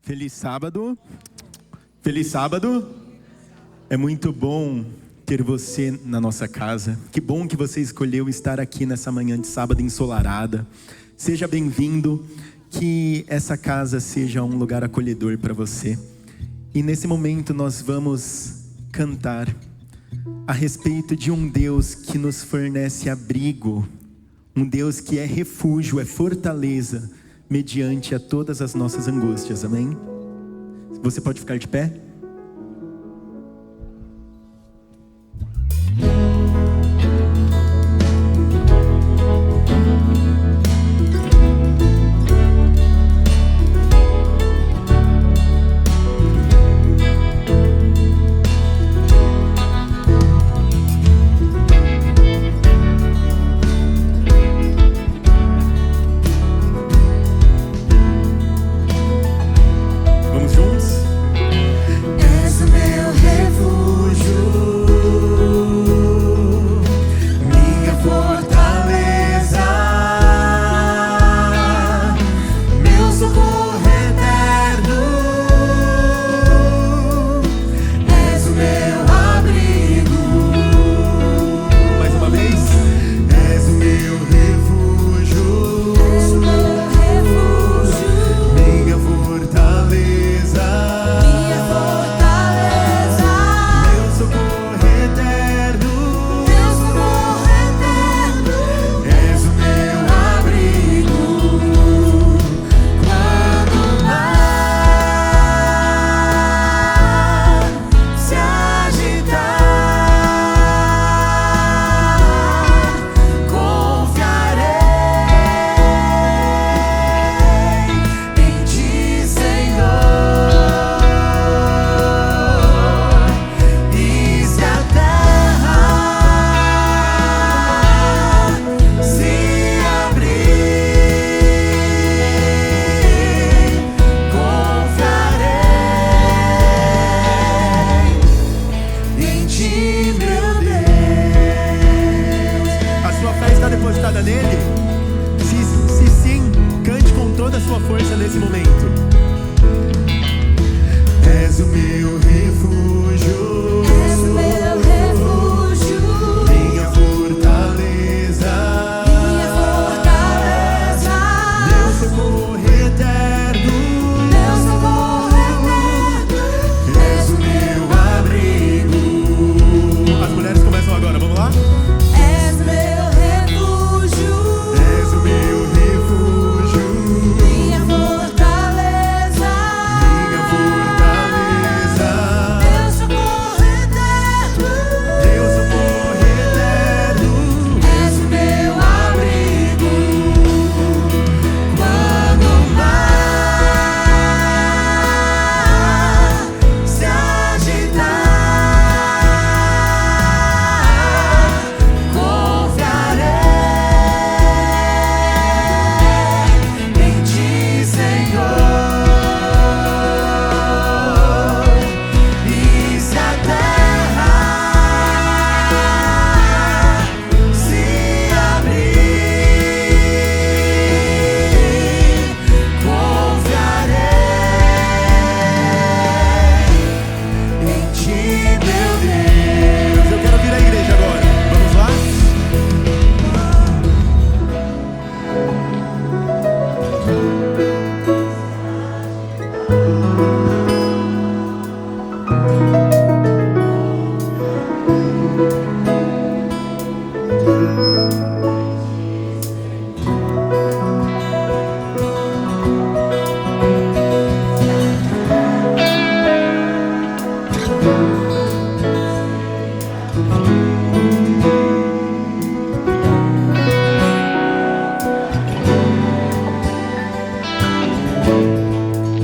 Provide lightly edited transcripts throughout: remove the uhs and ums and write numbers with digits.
Feliz sábado. Feliz sábado. É muito bom ter você na nossa casa. Que bom que você escolheu estar aqui nessa manhã de sábado ensolarada. Seja bem-vindo. Que essa casa seja um lugar acolhedor para você. E nesse momento nós vamos cantar a respeito de um Deus que nos fornece abrigo. Um Deus que é refúgio, é fortaleza, mediante a todas as nossas angústias, amém? Você pode ficar de pé? Nele, se sim, cante com toda a sua força nesse momento. És o meu refúgio, és o meu refúgio, minha fortaleza, meu socorro eterno, és o meu abrigo. As mulheres começam agora, vamos lá? és meu refúgio, minha fortaleza, meu socorro eterno, és o meu abrigo. Quando o mar se agitar, confiarei em Ti, Senhor. E se a terra se abrir, confiarei em Ti, meu Deus. Eu quero ouvir a igreja agora, vamos lá?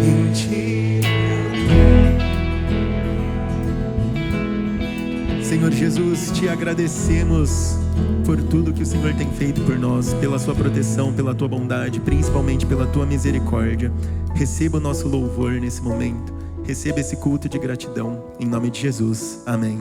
Em Ti. Senhor Jesus, Te agradecemos por tudo que o Senhor tem feito por nós, pela Sua proteção, pela Tua bondade, principalmente pela Tua misericórdia. Receba o nosso louvor nesse momento, receba esse culto de gratidão, em nome de Jesus, amém.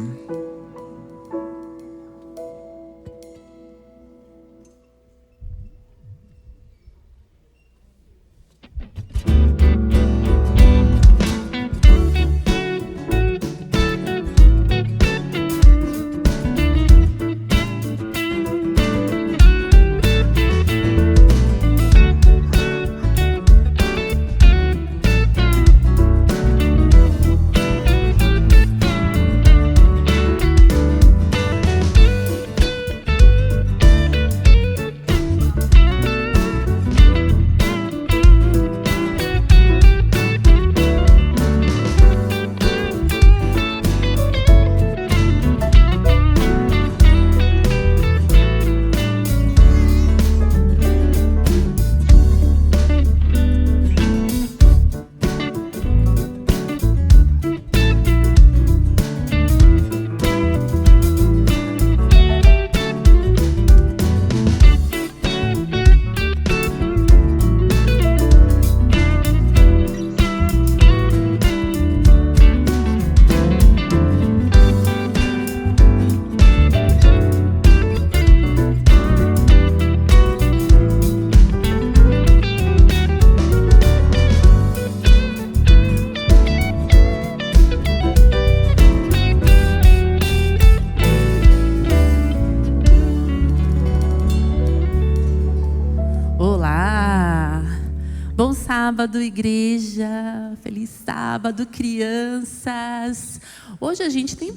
sábado, igreja. Feliz sábado, crianças. Hoje a gente tem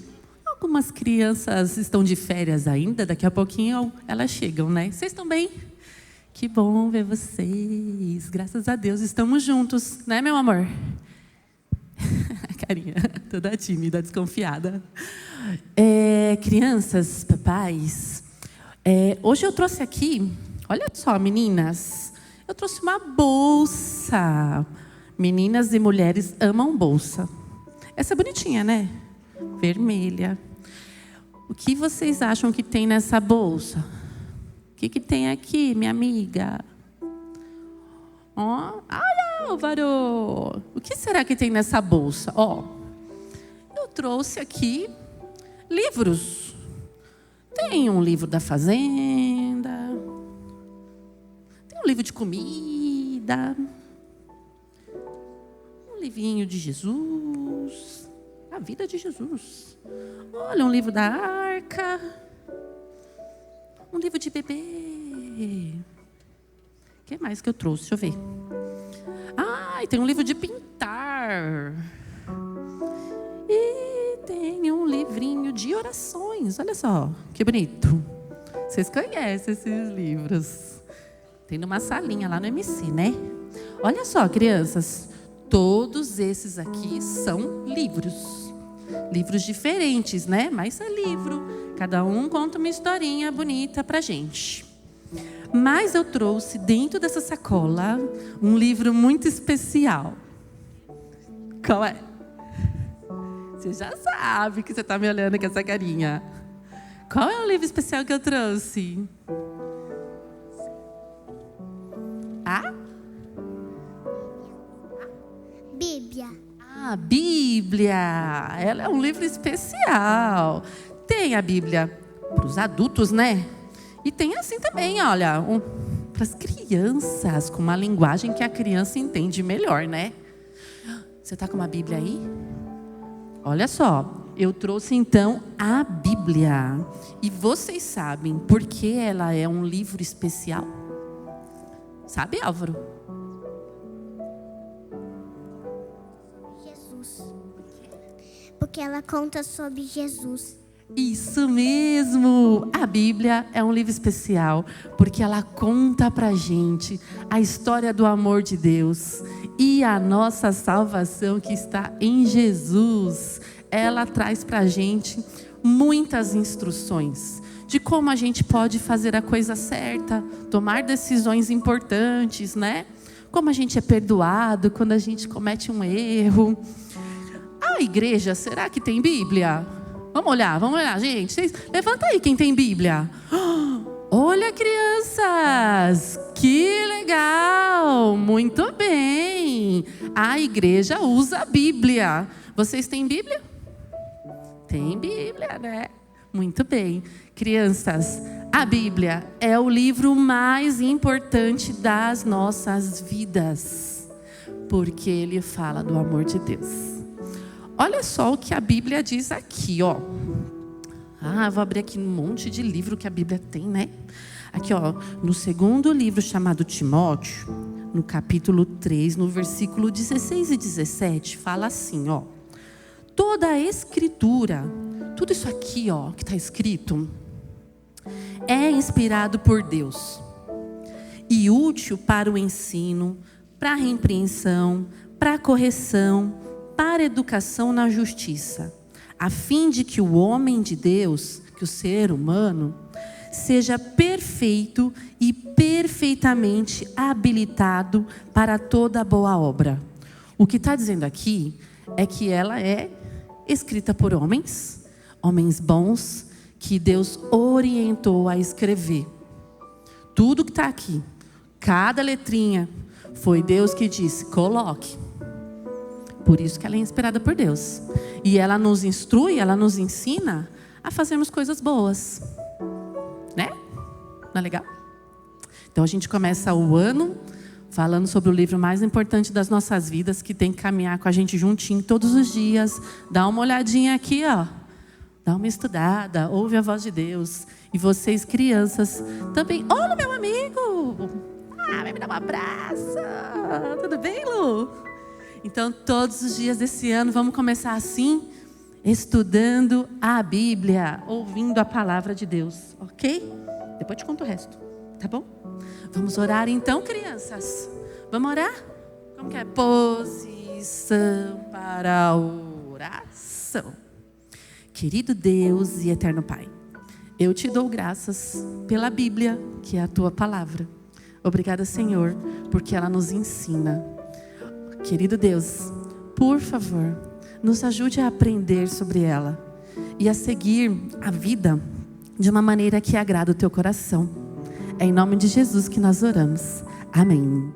algumas crianças estão de férias ainda. Daqui a pouquinho elas chegam, né? Vocês estão bem? Que bom ver vocês. Graças a Deus estamos juntos, né, meu amor? Carinha, toda tímida, desconfiada. Crianças, papais, hoje eu trouxe aqui, olha só, meninas, eu trouxe uma bolsa. Meninas e mulheres amam bolsa. Essa é bonitinha, né? Vermelha. O que vocês acham que tem nessa bolsa? O que tem aqui, minha amiga? Ai, Álvaro! O que será que tem nessa bolsa? Eu trouxe aqui livros. Tem um livro da Fazenda. Tem um livro de comida. Um livrinho de Jesus. A vida de Jesus. Olha, um livro da Arca. Um livro de bebê. O que mais que eu trouxe? Deixa eu ver. E tem um livro de pintar. E tem um livrinho de orações. Olha só, que bonito. Vocês conhecem esses livros. Tem numa salinha lá no MC, né? Olha só, crianças. Todos esses aqui são livros. Livros diferentes, né? Mas é livro. Cada um conta uma historinha bonita pra gente. Mas eu trouxe dentro dessa sacola um livro muito especial. Qual é? Você já sabe que você está me olhando com essa carinha. Qual é o livro especial que eu trouxe? Bíblia. Bíblia. Ela é um livro especial. Tem a Bíblia para os adultos, né? E tem assim também, olha, para as crianças, com uma linguagem que a criança entende melhor, né? Você está com uma Bíblia aí? Olha só, eu trouxe então a Bíblia. E vocês sabem por que ela é um livro especial? Sabe, Álvaro? Jesus. Porque ela conta sobre Jesus. Isso mesmo! A Bíblia é um livro especial porque ela conta pra gente a história do amor de Deus e a nossa salvação que está em Jesus. Ela traz pra gente muitas instruções de como a gente pode fazer a coisa certa, tomar decisões importantes, né? Como a gente é perdoado quando a gente comete um erro. A igreja, será que tem Bíblia? Vamos olhar, gente. Levanta aí quem tem Bíblia. Olha, crianças, que legal, muito bem. A igreja usa a Bíblia. Vocês têm Bíblia? Tem Bíblia, né? Muito bem. Crianças, a Bíblia é o livro mais importante das nossas vidas, porque ele fala do amor de Deus. Olha só o que a Bíblia diz aqui, ó. Vou abrir aqui um monte de livro que a Bíblia tem, né? Aqui, ó, no segundo livro chamado Timóteo, no capítulo 3, no versículo 16 e 17, fala assim, ó. Toda a escritura, tudo isso aqui, ó, que está escrito, é inspirado por Deus e útil para o ensino, para a repreensão, para a correção, para a educação na justiça, a fim de que o homem de Deus, que o ser humano, seja perfeito e perfeitamente habilitado para toda boa obra. O que está dizendo aqui é que ela é escrita por homens bons, que Deus orientou a escrever. Tudo que está aqui, cada letrinha, foi Deus que disse, coloque. Por isso que ela é inspirada por Deus. E ela nos instrui, ela nos ensina a fazermos coisas boas. Né? Não é legal? Então a gente começa o ano falando sobre o livro mais importante das nossas vidas, que tem que caminhar com a gente juntinho todos os dias. Dá uma olhadinha aqui, ó. Dá uma estudada, ouve a voz de Deus. E vocês, crianças, também. Olha, meu amigo! Vem me dar um abraço. Tudo bem, Lu? Então, todos os dias desse ano, vamos começar assim, estudando a Bíblia, ouvindo a palavra de Deus, ok? Depois eu te conto o resto, tá bom? Vamos orar então, crianças? Vamos orar? Como que é? Posição para a oração. Querido Deus e eterno Pai, eu te dou graças pela Bíblia, que é a tua palavra. Obrigada, Senhor, porque ela nos ensina. Querido Deus, por favor, nos ajude a aprender sobre ela e a seguir a vida de uma maneira que agrada o teu coração. É em nome de Jesus que nós oramos. Amém.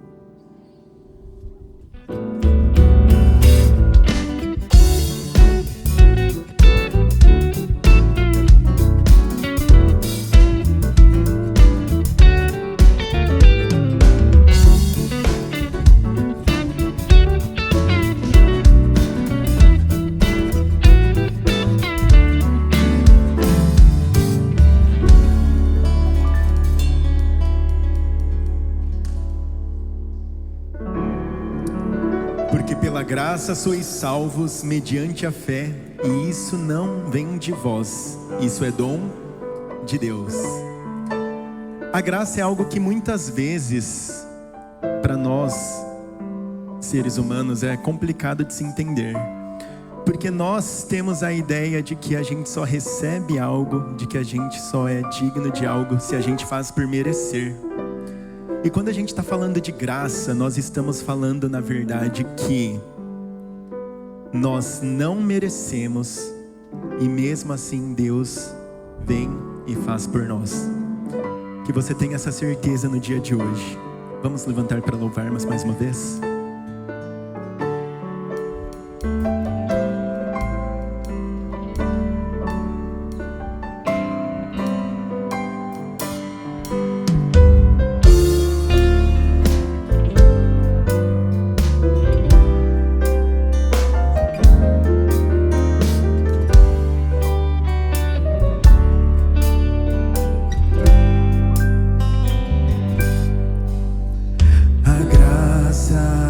Porque pela graça sois salvos mediante a fé, e isso não vem de vós, isso é dom de Deus. A graça é algo que muitas vezes, para nós, seres humanos, é complicado de se entender. Porque nós temos a ideia de que a gente só recebe algo, de que a gente só é digno de algo se a gente faz por merecer. E quando a gente está falando de graça, nós estamos falando, na verdade, que nós não merecemos e mesmo assim Deus vem e faz por nós. Que você tenha essa certeza no dia de hoje. Vamos levantar para louvarmos mais uma vez? A graça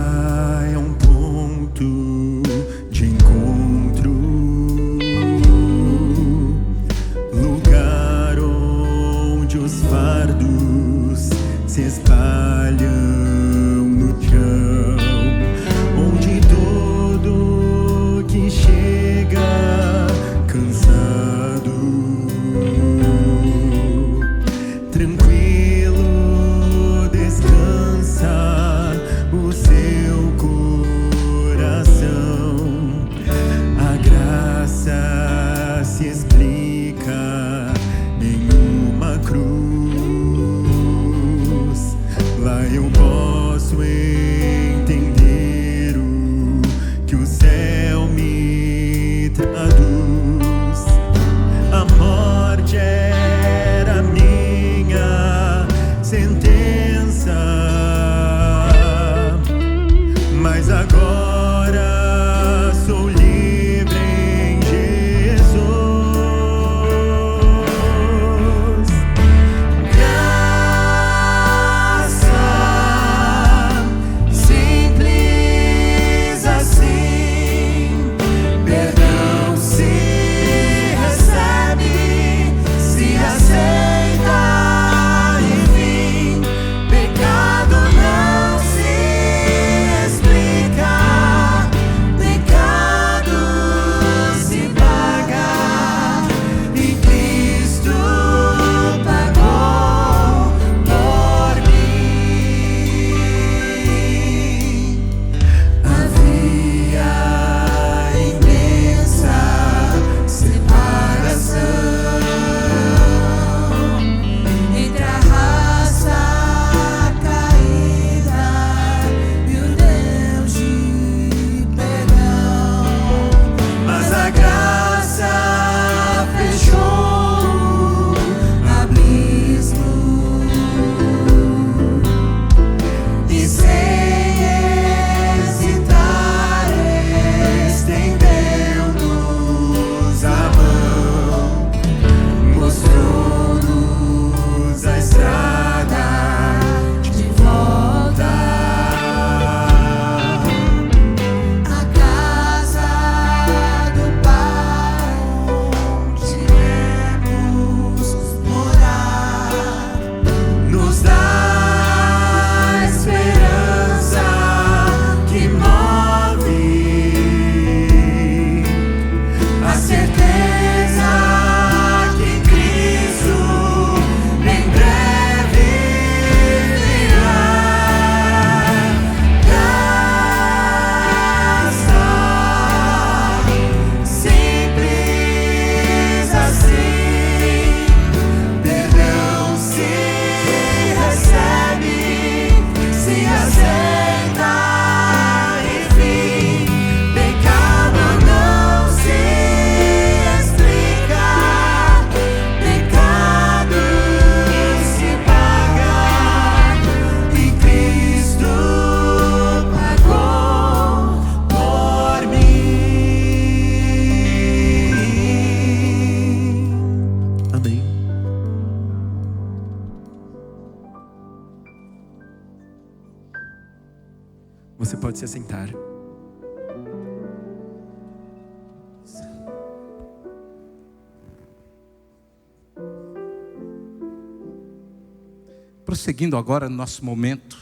Prosseguindo agora no nosso momento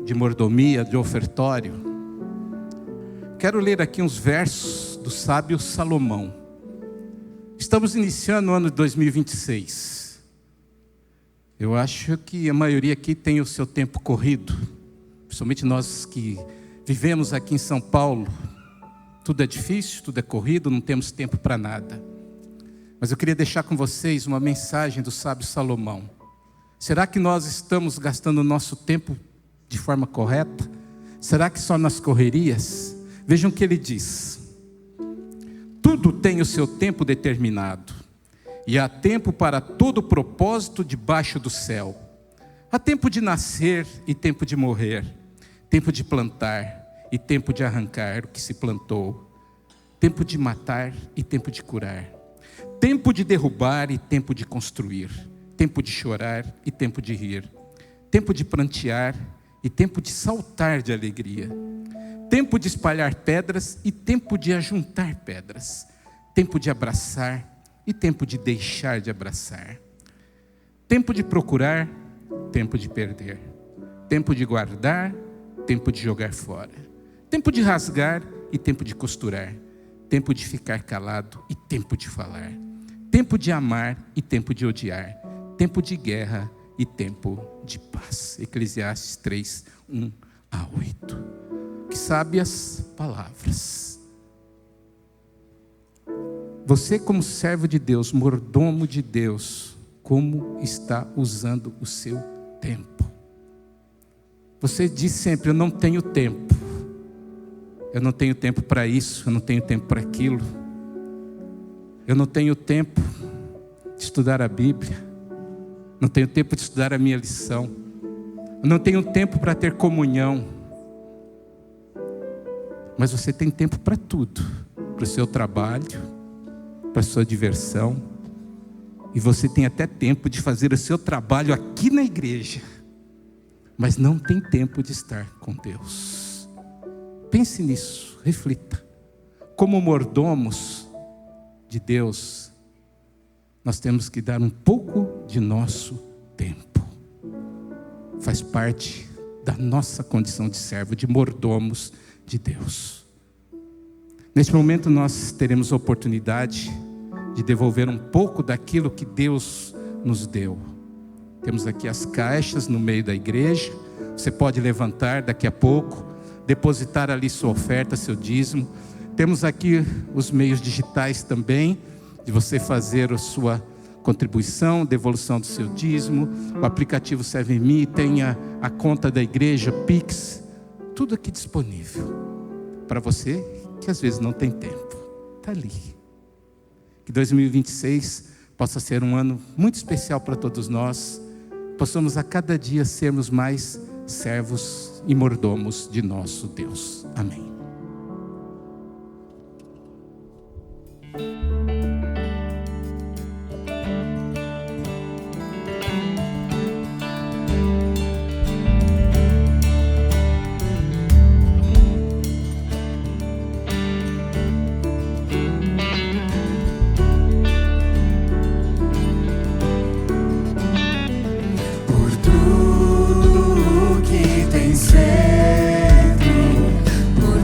de mordomia, de ofertório, quero ler aqui uns versos do sábio Salomão. Estamos iniciando o ano de 2026. Eu acho que a maioria aqui tem o seu tempo corrido, principalmente nós que vivemos aqui em São Paulo. Tudo é difícil, tudo é corrido, não temos tempo para nada. Mas eu queria deixar com vocês uma mensagem do sábio Salomão. Será que nós estamos gastando o nosso tempo de forma correta? Será que só nas correrias? Vejam o que ele diz: tudo tem o seu tempo determinado, e há tempo para todo propósito debaixo do céu. Há tempo de nascer e tempo de morrer, tempo de plantar e tempo de arrancar o que se plantou, tempo de matar e tempo de curar, tempo de derrubar e tempo de construir, tempo de chorar e tempo de rir, tempo de prantear e tempo de saltar de alegria, tempo de espalhar pedras e tempo de ajuntar pedras, tempo de abraçar e tempo de deixar de abraçar, tempo de procurar, tempo de perder, tempo de guardar, tempo de jogar fora, tempo de rasgar e tempo de costurar, tempo de ficar calado e tempo de falar, tempo de amar e tempo de odiar, tempo de guerra e tempo de paz. Eclesiastes 3, 1 a 8. Que sábias palavras. Você, como servo de Deus, mordomo de Deus, como está usando o seu tempo? Você diz sempre: eu não tenho tempo. Eu não tenho tempo para isso, eu não tenho tempo para aquilo. Eu não tenho tempo de estudar a Bíblia. Não tenho tempo de estudar a minha lição. Eu não tenho tempo para ter comunhão. Mas você tem tempo para tudo. Para o seu trabalho, para a sua diversão. E você tem até tempo de fazer o seu trabalho aqui na igreja. Mas não tem tempo de estar com Deus. Pense nisso, reflita. Como mordomos de Deus, nós temos que dar um pouco de nosso tempo. Faz parte da nossa condição de servo, de mordomos de Deus. Neste momento nós teremos a oportunidade de devolver um pouco daquilo que Deus nos deu. Temos aqui as caixas no meio da igreja. Você pode levantar daqui a pouco, depositar ali sua oferta, seu dízimo. Temos aqui os meios digitais também, de você fazer a sua contribuição, devolução do seu dízimo. O aplicativo Serve Me, tem a conta da igreja, Pix, tudo aqui disponível para você que às vezes não tem tempo. Está ali. Que 2026 possa ser um ano muito especial para todos nós. Possamos a cada dia sermos mais servos e mordomos de nosso Deus. Amém. Por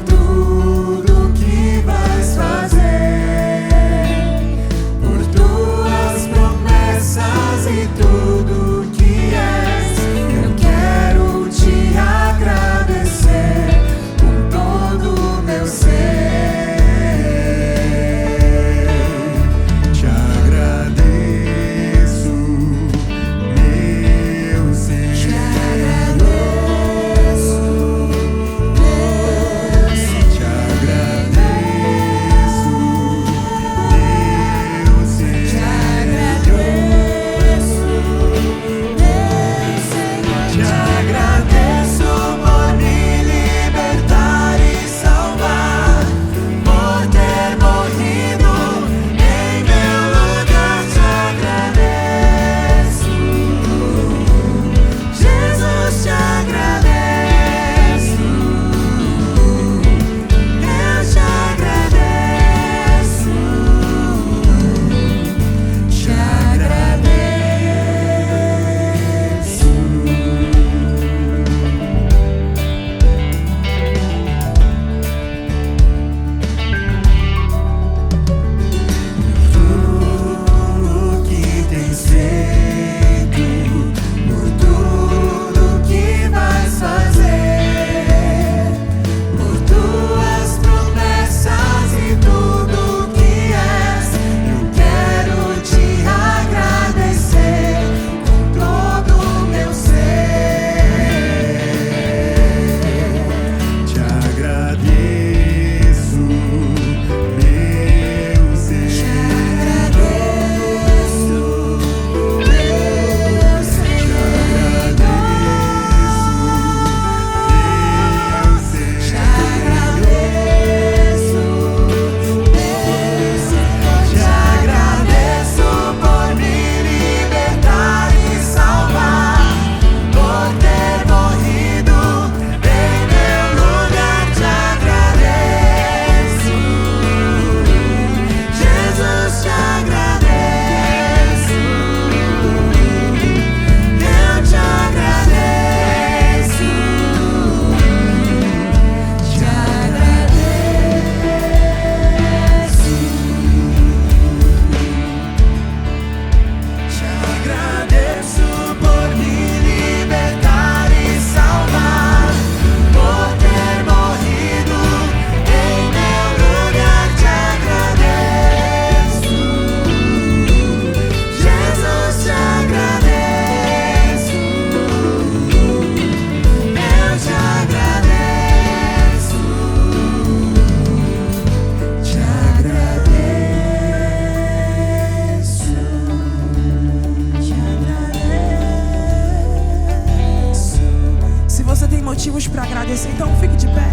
isso, então fique de pé.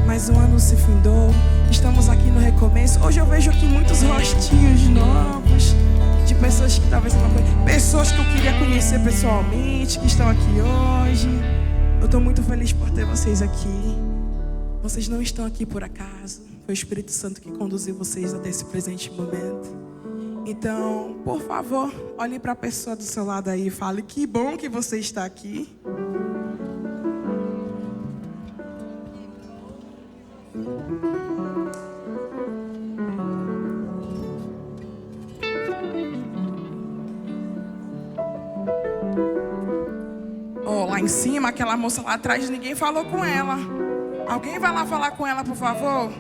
Mais um ano se findou, estamos aqui no recomeço. Hoje eu vejo aqui muitos rostinhos novos, de pessoas que talvez eu não conheça, pessoas que eu queria conhecer pessoalmente, que estão aqui hoje. Eu estou muito feliz por ter vocês aqui. Vocês não estão aqui por acaso. Foi o Espírito Santo que conduziu vocês até esse presente momento. Então, por favor, olhe para a pessoa do seu lado aí e fale: que bom que você está aqui. Lá em cima, aquela moça lá atrás, ninguém falou com ela. Alguém vai lá falar com ela, por favor?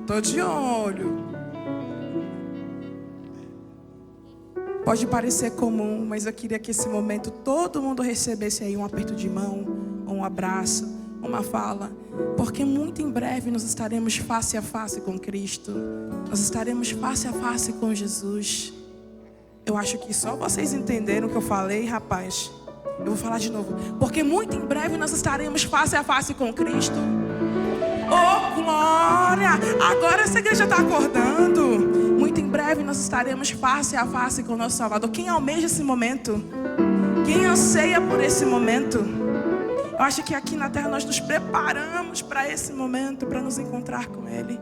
Tô de olho. Pode parecer comum, mas eu queria que esse momento todo mundo recebesse aí um aperto de mão, um abraço, uma fala, porque muito em breve nós estaremos face a face com Cristo. Nós estaremos face a face com Jesus. Eu acho que só vocês entenderam o que eu falei, rapaz. Eu vou falar de novo. Porque muito em breve nós estaremos face a face com Cristo. Oh, glória! Agora essa igreja está acordando. Muito em breve nós estaremos face a face com o nosso Salvador. Quem almeja esse momento? Quem anseia por esse momento? Eu acho que aqui na terra nós nos preparamos para esse momento, para nos encontrar com Ele.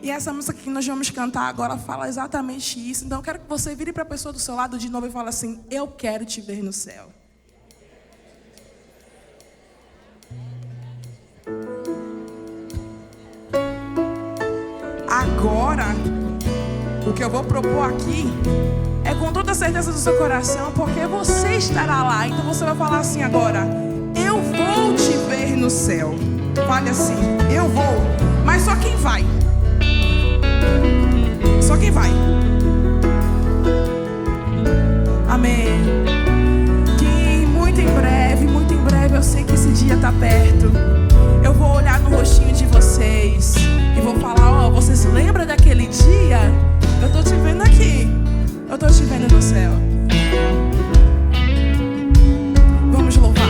E essa música que nós vamos cantar agora fala exatamente isso. Então eu quero que você vire para a pessoa do seu lado de novo e fale assim: eu quero te ver no céu. Agora, o que eu vou propor aqui é com toda a certeza do seu coração, porque você estará lá. Então você vai falar assim agora: eu vou te ver no céu. Fale assim: eu vou. Mas só quem vai? Só quem vai. Amém. Que muito em breve, eu sei que esse dia está perto. Eu vou olhar no rostinho de vocês e vou falar: ó, você se lembra daquele dia? Eu tô te vendo aqui. Eu tô te vendo no céu. Vamos louvar.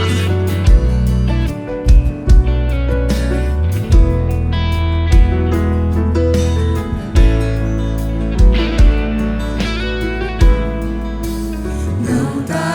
Não dá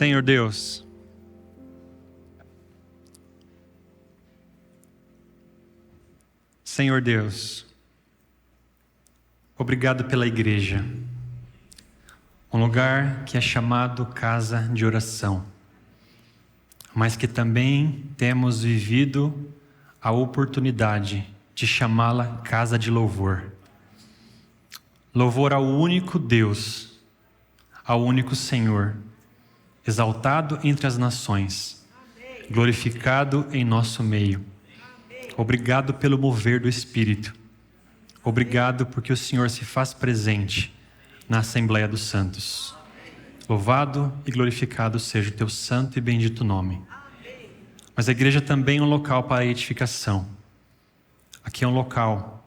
Senhor Deus, Senhor Deus, obrigado pela igreja, um lugar que é chamado casa de oração, mas que também temos vivido a oportunidade de chamá-la casa de louvor. Louvor ao único Deus, ao único Senhor, exaltado entre as nações, glorificado em nosso meio. Obrigado pelo mover do Espírito. Obrigado porque o Senhor se faz presente na Assembleia dos Santos. Louvado e glorificado seja o teu santo e bendito nome. Mas a igreja também é um local para a edificação. Aqui é um local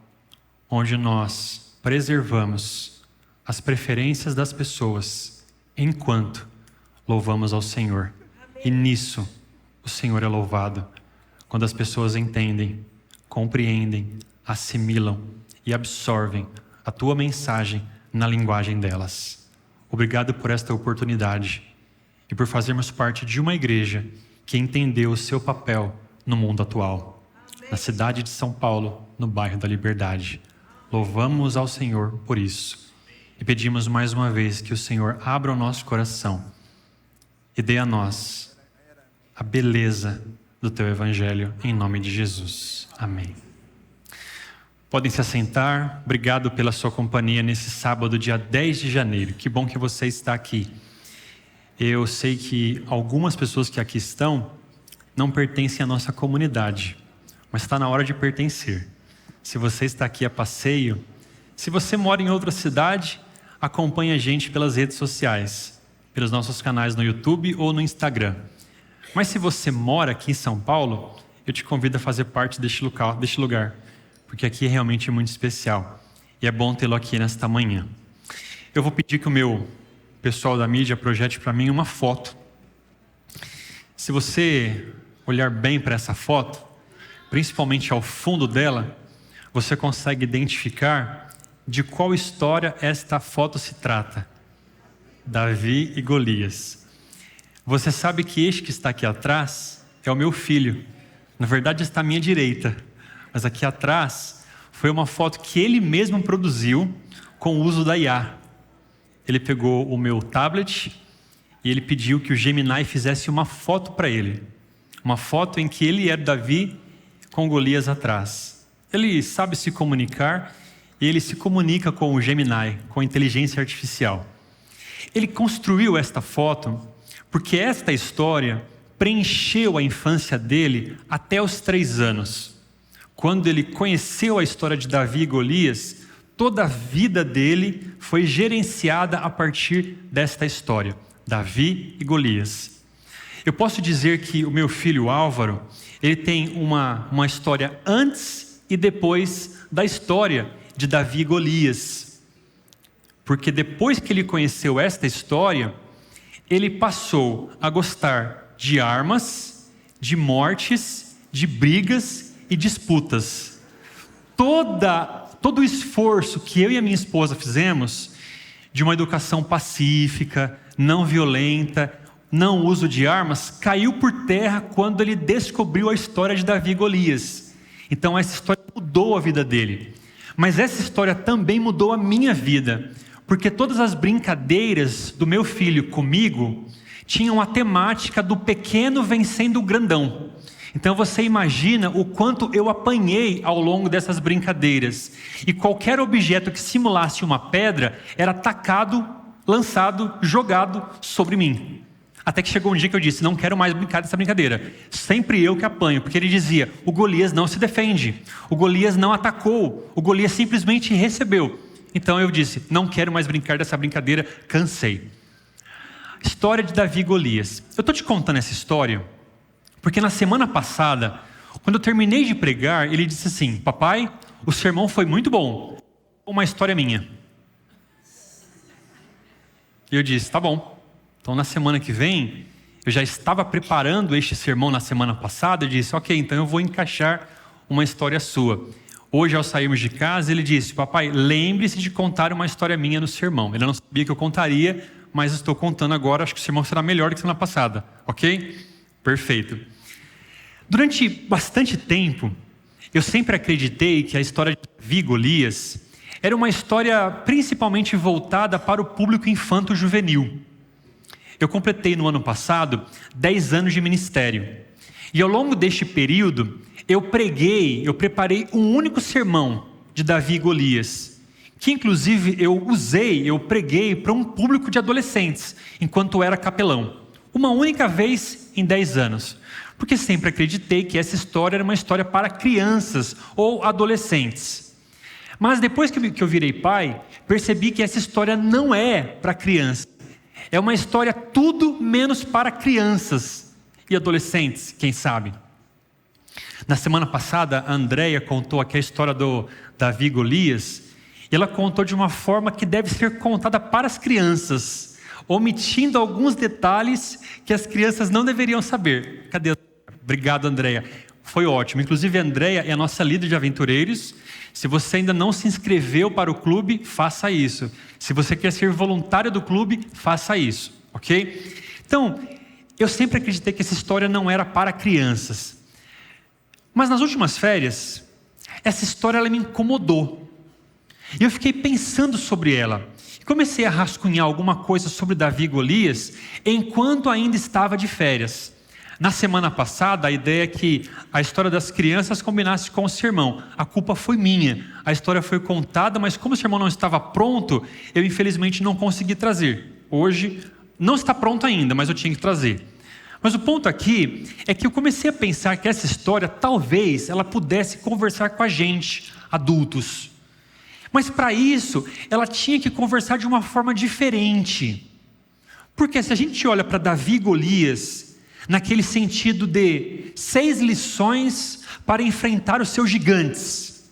onde nós preservamos as preferências das pessoas enquanto louvamos ao Senhor. E nisso o Senhor é louvado. Quando as pessoas entendem, compreendem, assimilam e absorvem a tua mensagem na linguagem delas. Obrigado por esta oportunidade e por fazermos parte de uma igreja que entendeu o seu papel no mundo atual, na cidade de São Paulo, no bairro da Liberdade. Louvamos ao Senhor por isso e pedimos mais uma vez que o Senhor abra o nosso coração e dê a nós a beleza do teu evangelho, em nome de Jesus. Amém. Podem se assentar. Obrigado pela sua companhia nesse sábado, dia 10 de janeiro. Que bom que você está aqui. Eu sei que algumas pessoas que aqui estão não pertencem à nossa comunidade, mas está na hora de pertencer. Se você está aqui a passeio, se você mora em outra cidade, acompanhe a gente pelas redes sociais, pelos nossos canais no YouTube ou no Instagram. Mas se você mora aqui em São Paulo, eu te convido a fazer parte deste lugar, porque aqui realmente é muito especial. E é bom tê-lo aqui nesta manhã. Eu vou pedir que o meu pessoal da mídia projete para mim uma foto. Se você olhar bem para essa foto, principalmente ao fundo dela, você consegue identificar de qual história esta foto se trata. Davi e Golias. Você sabe que este que está aqui atrás é o meu filho. Na verdade está à minha direita. Mas aqui atrás foi uma foto que ele mesmo produziu com o uso da IA. Ele pegou o meu tablet e ele pediu que o Gemini fizesse uma foto para ele. Uma foto em que ele era Davi com Golias atrás. Ele sabe se comunicar e ele se comunica com o Gemini, com a inteligência artificial. Ele construiu esta foto porque esta história preencheu a infância dele até os 3 anos. Quando ele conheceu a história de Davi e Golias, toda a vida dele foi gerenciada a partir desta história, Davi e Golias. Eu posso dizer que o meu filho Álvaro, ele tem uma história antes e depois da história de Davi e Golias. Porque depois que ele conheceu esta história, ele passou a gostar de armas, de mortes, de brigas e disputas. Todo o esforço que eu e a minha esposa fizemos de uma educação pacífica, não violenta, não uso de armas, caiu por terra quando ele descobriu a história de Davi e Golias. Então essa história mudou a vida dele. Mas essa história também mudou a minha vida, porque todas as brincadeiras do meu filho comigo tinham a temática do pequeno vencendo o grandão. Então você imagina o quanto eu apanhei ao longo dessas brincadeiras. E qualquer objeto que simulasse uma pedra era atacado, lançado, jogado sobre mim. Até que chegou um dia que eu disse, não quero mais brincar dessa brincadeira. Sempre eu que apanho, porque ele dizia, o Golias não se defende, o Golias não atacou, o Golias simplesmente recebeu. Então eu disse, não quero mais brincar dessa brincadeira, cansei. História de Davi e Golias. Eu estou te contando essa história, porque na semana passada, quando eu terminei de pregar, ele disse assim, papai, o sermão foi muito bom, uma história minha. E eu disse, tá bom. Então na semana que vem, eu já estava preparando este sermão na semana passada, eu disse, ok, então eu vou encaixar uma história sua. Hoje, ao sairmos de casa, ele disse, papai, lembre-se de contar uma história minha no sermão. Ele não sabia que eu contaria, mas estou contando agora, acho que o sermão será melhor do que semana passada, ok? Perfeito. Durante bastante tempo, eu sempre acreditei que a história de Davi e Golias era uma história principalmente voltada para o público infanto-juvenil. Eu completei no ano passado 10 anos de ministério. E ao longo deste período, eu preparei um único sermão de Davi e Golias, que inclusive eu preguei para um público de adolescentes, enquanto eu era capelão. Uma única vez em 10 anos. Porque sempre acreditei que essa história era uma história para crianças ou adolescentes. Mas depois que eu virei pai, percebi que essa história não é para criança. É uma história tudo menos para crianças e adolescentes, quem sabe. Na semana passada, a Andréia contou aqui a história do Davi e Golias. E ela contou de uma forma que deve ser contada para as crianças, omitindo alguns detalhes que as crianças não deveriam saber. Cadê? Obrigado, Andréia. Foi ótimo. Inclusive, a Andréia é a nossa líder de aventureiros. Se você ainda não se inscreveu para o clube, faça isso. Se você quer ser voluntário do clube, faça isso, ok? Então, eu sempre acreditei que essa história não era para crianças. Mas nas últimas férias, essa história ela me incomodou. E eu fiquei pensando sobre ela. Comecei a rascunhar alguma coisa sobre Davi e Golias enquanto ainda estava de férias. Na semana passada, a ideia é que a história das crianças combinasse com o sermão. A culpa foi minha. A história foi contada, mas como o sermão não estava pronto, eu infelizmente não consegui trazer. Hoje, não está pronto ainda, mas eu tinha que trazer. Mas o ponto aqui é que eu comecei a pensar que essa história, talvez, ela pudesse conversar com a gente, adultos. Mas para isso, ela tinha que conversar de uma forma diferente. Porque se a gente olha para Davi e Golias, naquele sentido de 6 lições para enfrentar os seus gigantes.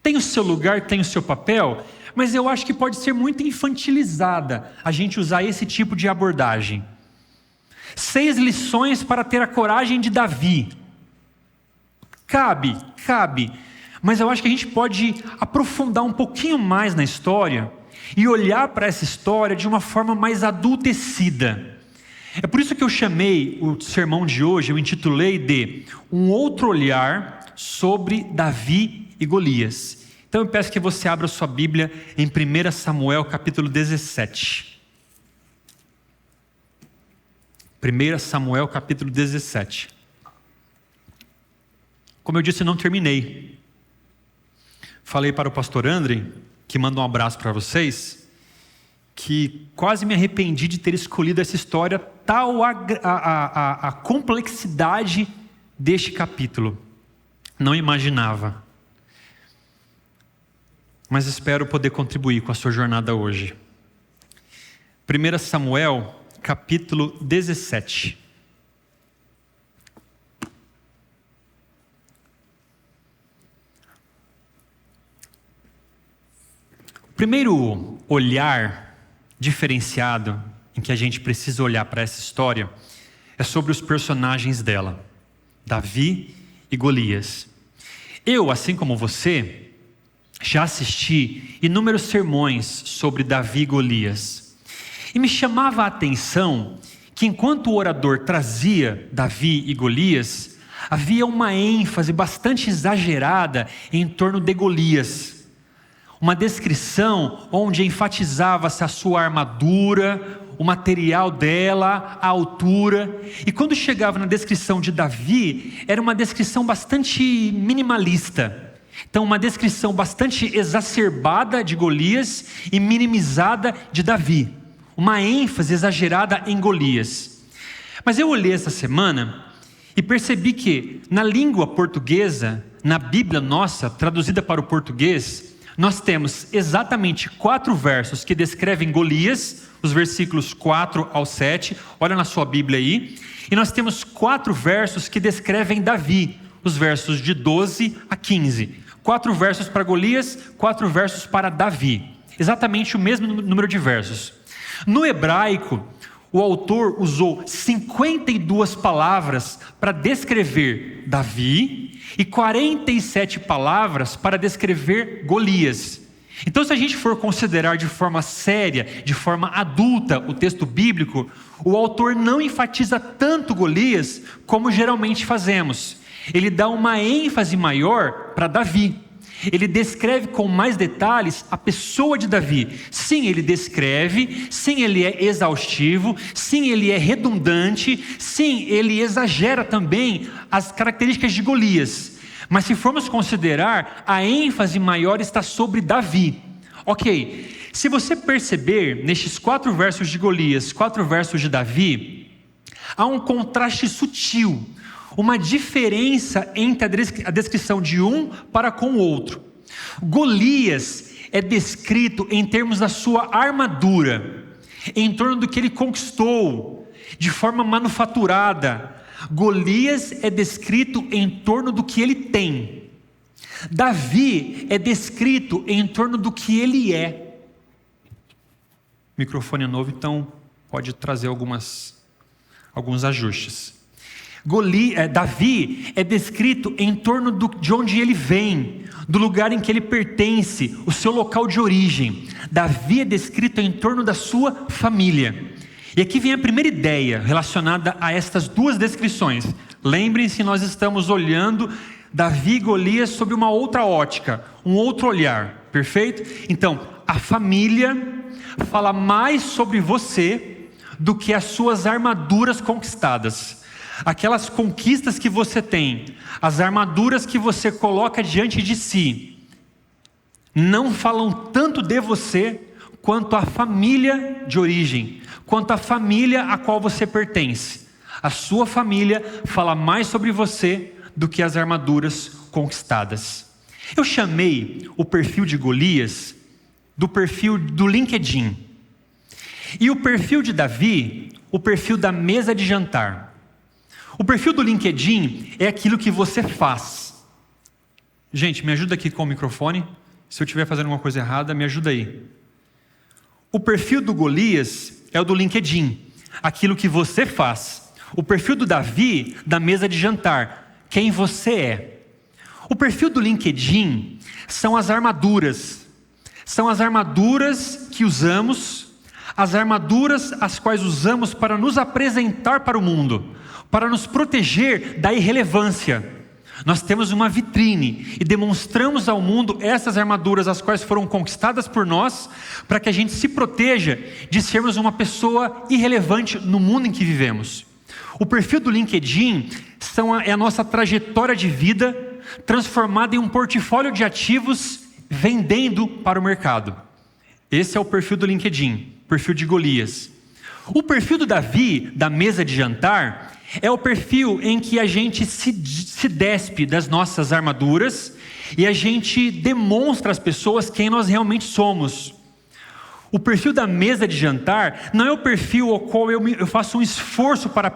Tem o seu lugar, tem o seu papel, mas eu acho que pode ser muito infantilizada a gente usar esse tipo de abordagem. 6 lições para ter a coragem de Davi. Cabe. Mas eu acho que a gente pode aprofundar um pouquinho mais na história e olhar para essa história de uma forma mais adultecida. É por isso que eu chamei o sermão de hoje, eu intitulei de Um Outro Olhar sobre Davi e Golias. Então eu peço que você abra sua Bíblia em 1 Samuel capítulo 17. 1 Samuel capítulo 17. Como eu disse, eu não terminei. Falei para o pastor André, que manda um abraço para vocês, que quase me arrependi de ter escolhido essa história, tal a complexidade deste capítulo. Não imaginava. Mas espero poder contribuir com a sua jornada hoje. 1 Samuel, capítulo 17. O primeiro olhar diferenciado em que a gente precisa olhar para essa história é sobre os personagens dela, Davi e Golias. Eu, assim como você, já assisti inúmeros sermões sobre Davi e Golias. E me chamava a atenção que enquanto o orador trazia Davi e Golias, havia uma ênfase bastante exagerada em torno de Golias. Uma descrição onde enfatizava-se a sua armadura, o material dela, a altura. E quando chegava na descrição de Davi, era uma descrição bastante minimalista. Então, uma descrição bastante exacerbada de Golias e minimizada de Davi. Uma ênfase exagerada em Golias. Mas eu olhei essa semana e percebi que na língua portuguesa, na Bíblia nossa, traduzida para o português, nós temos exatamente 4 versos que descrevem Golias, os versículos 4 ao 7, olha na sua Bíblia aí, e nós temos 4 versos que descrevem Davi, os versos de 12 a 15. 4 versos para Golias, 4 versos para Davi, exatamente o mesmo número de versos. No hebraico, o autor usou 52 palavras para descrever Davi e 47 palavras para descrever Golias. Então, se a gente for considerar de forma séria, de forma adulta, o texto bíblico, o autor não enfatiza tanto Golias como geralmente fazemos. Ele dá uma ênfase maior para Davi. Ele descreve com mais detalhes a pessoa de Davi. Sim, ele descreve, sim, ele é exaustivo, sim, ele é redundante, sim, ele exagera também as características de Golias. Mas se formos considerar, a ênfase maior está sobre Davi. Ok, se você perceber nestes 4 versos de Golias, 4 versos de Davi, há um contraste sutil, uma diferença entre a descrição de um para com o outro. Golias é descrito em termos da sua armadura, em torno do que ele conquistou, de forma manufaturada. Golias é descrito em torno do que ele tem. Davi é descrito em torno do que ele é. Microfone novo, então pode trazer alguns ajustes. Davi é descrito em torno de onde ele vem, do lugar em que ele pertence, o seu local de origem. Davi é descrito em torno da sua família. E aqui vem a primeira ideia relacionada a estas 2 descrições. Lembrem-se, nós estamos olhando Davi e Golias sob uma outra ótica, um outro olhar, perfeito? Então, a família fala mais sobre você do que as suas armaduras conquistadas. Aquelas conquistas que você tem, as armaduras que você coloca diante de si, não falam tanto de você quanto a família de origem, quanto a família a qual você pertence. A sua família fala mais sobre você do que as armaduras conquistadas. Eu chamei o perfil de Golias do perfil do LinkedIn. E o perfil de Davi, o perfil da mesa de jantar. O perfil do LinkedIn é aquilo que você faz. Gente, me ajuda aqui com o microfone. Se eu estiver fazendo alguma coisa errada, me ajuda aí. O perfil do Golias é o do LinkedIn, aquilo que você faz. O perfil do Davi, da mesa de jantar, quem você é. O perfil do LinkedIn são as armaduras. São as armaduras que usamos, as armaduras as quais usamos para nos apresentar para o mundo, para nos proteger da irrelevância. Nós temos uma vitrine e demonstramos ao mundo essas armaduras as quais foram conquistadas por nós, para que a gente se proteja de sermos uma pessoa irrelevante no mundo em que vivemos. O perfil do LinkedIn é a nossa trajetória de vida transformada em um portfólio de ativos vendendo para o mercado. Esse é o perfil do LinkedIn, perfil de Golias. O perfil do Davi, da mesa de jantar, é o perfil em que a gente se despe das nossas armaduras e a gente demonstra às pessoas quem nós realmente somos. O perfil da mesa de jantar não é o perfil ao qual eu faço um esforço para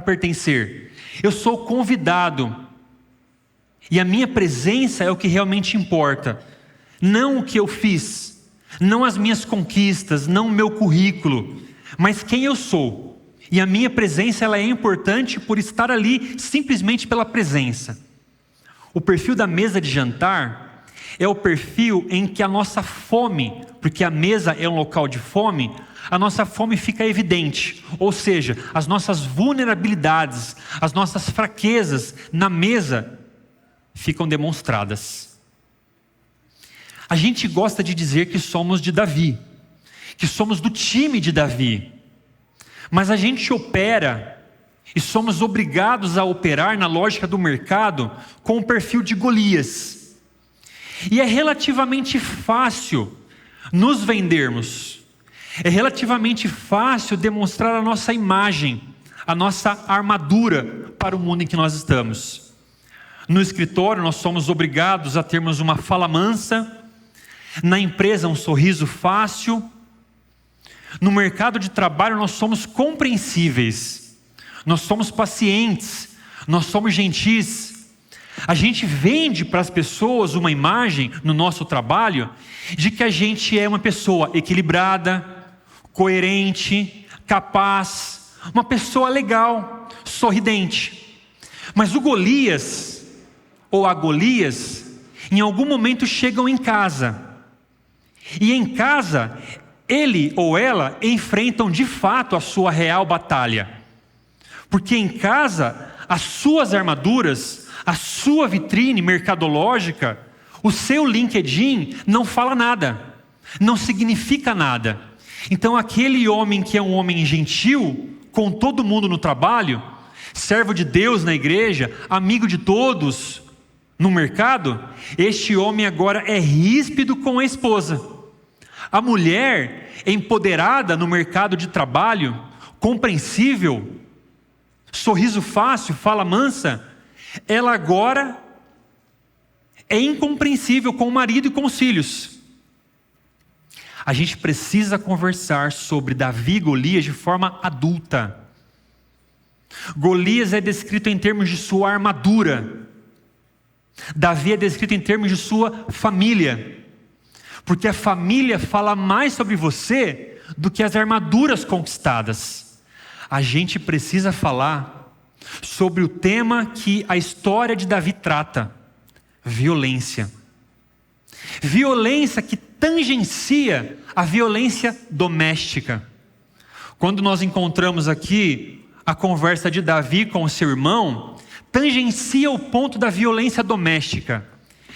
pertencer. Eu sou convidado. E a minha presença é o que realmente importa. Não o que eu fiz, não as minhas conquistas, não o meu currículo, mas quem eu sou. E a minha presença ela é importante por estar ali simplesmente pela presença. O perfil da mesa de jantar é o perfil em que a nossa fome, porque a mesa é um local de fome, a nossa fome fica evidente. Ou seja, as nossas vulnerabilidades, as nossas fraquezas na mesa ficam demonstradas. A gente gosta de dizer que somos de Davi, que somos do time de Davi. Mas a gente opera e somos obrigados a operar na lógica do mercado com o perfil de Golias. E é relativamente fácil nos vendermos. É relativamente fácil demonstrar a nossa imagem, a nossa armadura para o mundo em que nós estamos. No escritório nós somos obrigados a termos uma fala mansa, na empresa um sorriso fácil. No mercado de trabalho nós somos compreensíveis, nós somos pacientes, nós somos gentis. A gente vende para as pessoas uma imagem no nosso trabalho de que a gente é uma pessoa equilibrada, coerente, capaz, uma pessoa legal, sorridente. Mas o Golias, ou a Golias, em algum momento chegam em casa E em casa, ele ou ela enfrentam de fato a sua real batalha. Porque em casa, as suas armaduras, a sua vitrine mercadológica, o seu LinkedIn não fala nada, não significa nada. Então aquele homem que é um homem gentil, com todo mundo no trabalho, servo de Deus na igreja, amigo de todos no mercado, este homem agora é ríspido com a esposa. A mulher empoderada no mercado de trabalho, compreensível, sorriso fácil, fala mansa, ela agora é incompreensível com o marido e com os filhos. A gente precisa conversar sobre Davi e Golias de forma adulta. Golias é descrito em termos de sua armadura. Davi é descrito em termos de sua família. Porque a família fala mais sobre você do que as armaduras conquistadas. A gente precisa falar sobre o tema que a história de Davi trata: violência. Violência que tangencia a violência doméstica. Quando nós encontramos aqui a conversa de Davi com o seu irmão, tangencia o ponto da violência doméstica,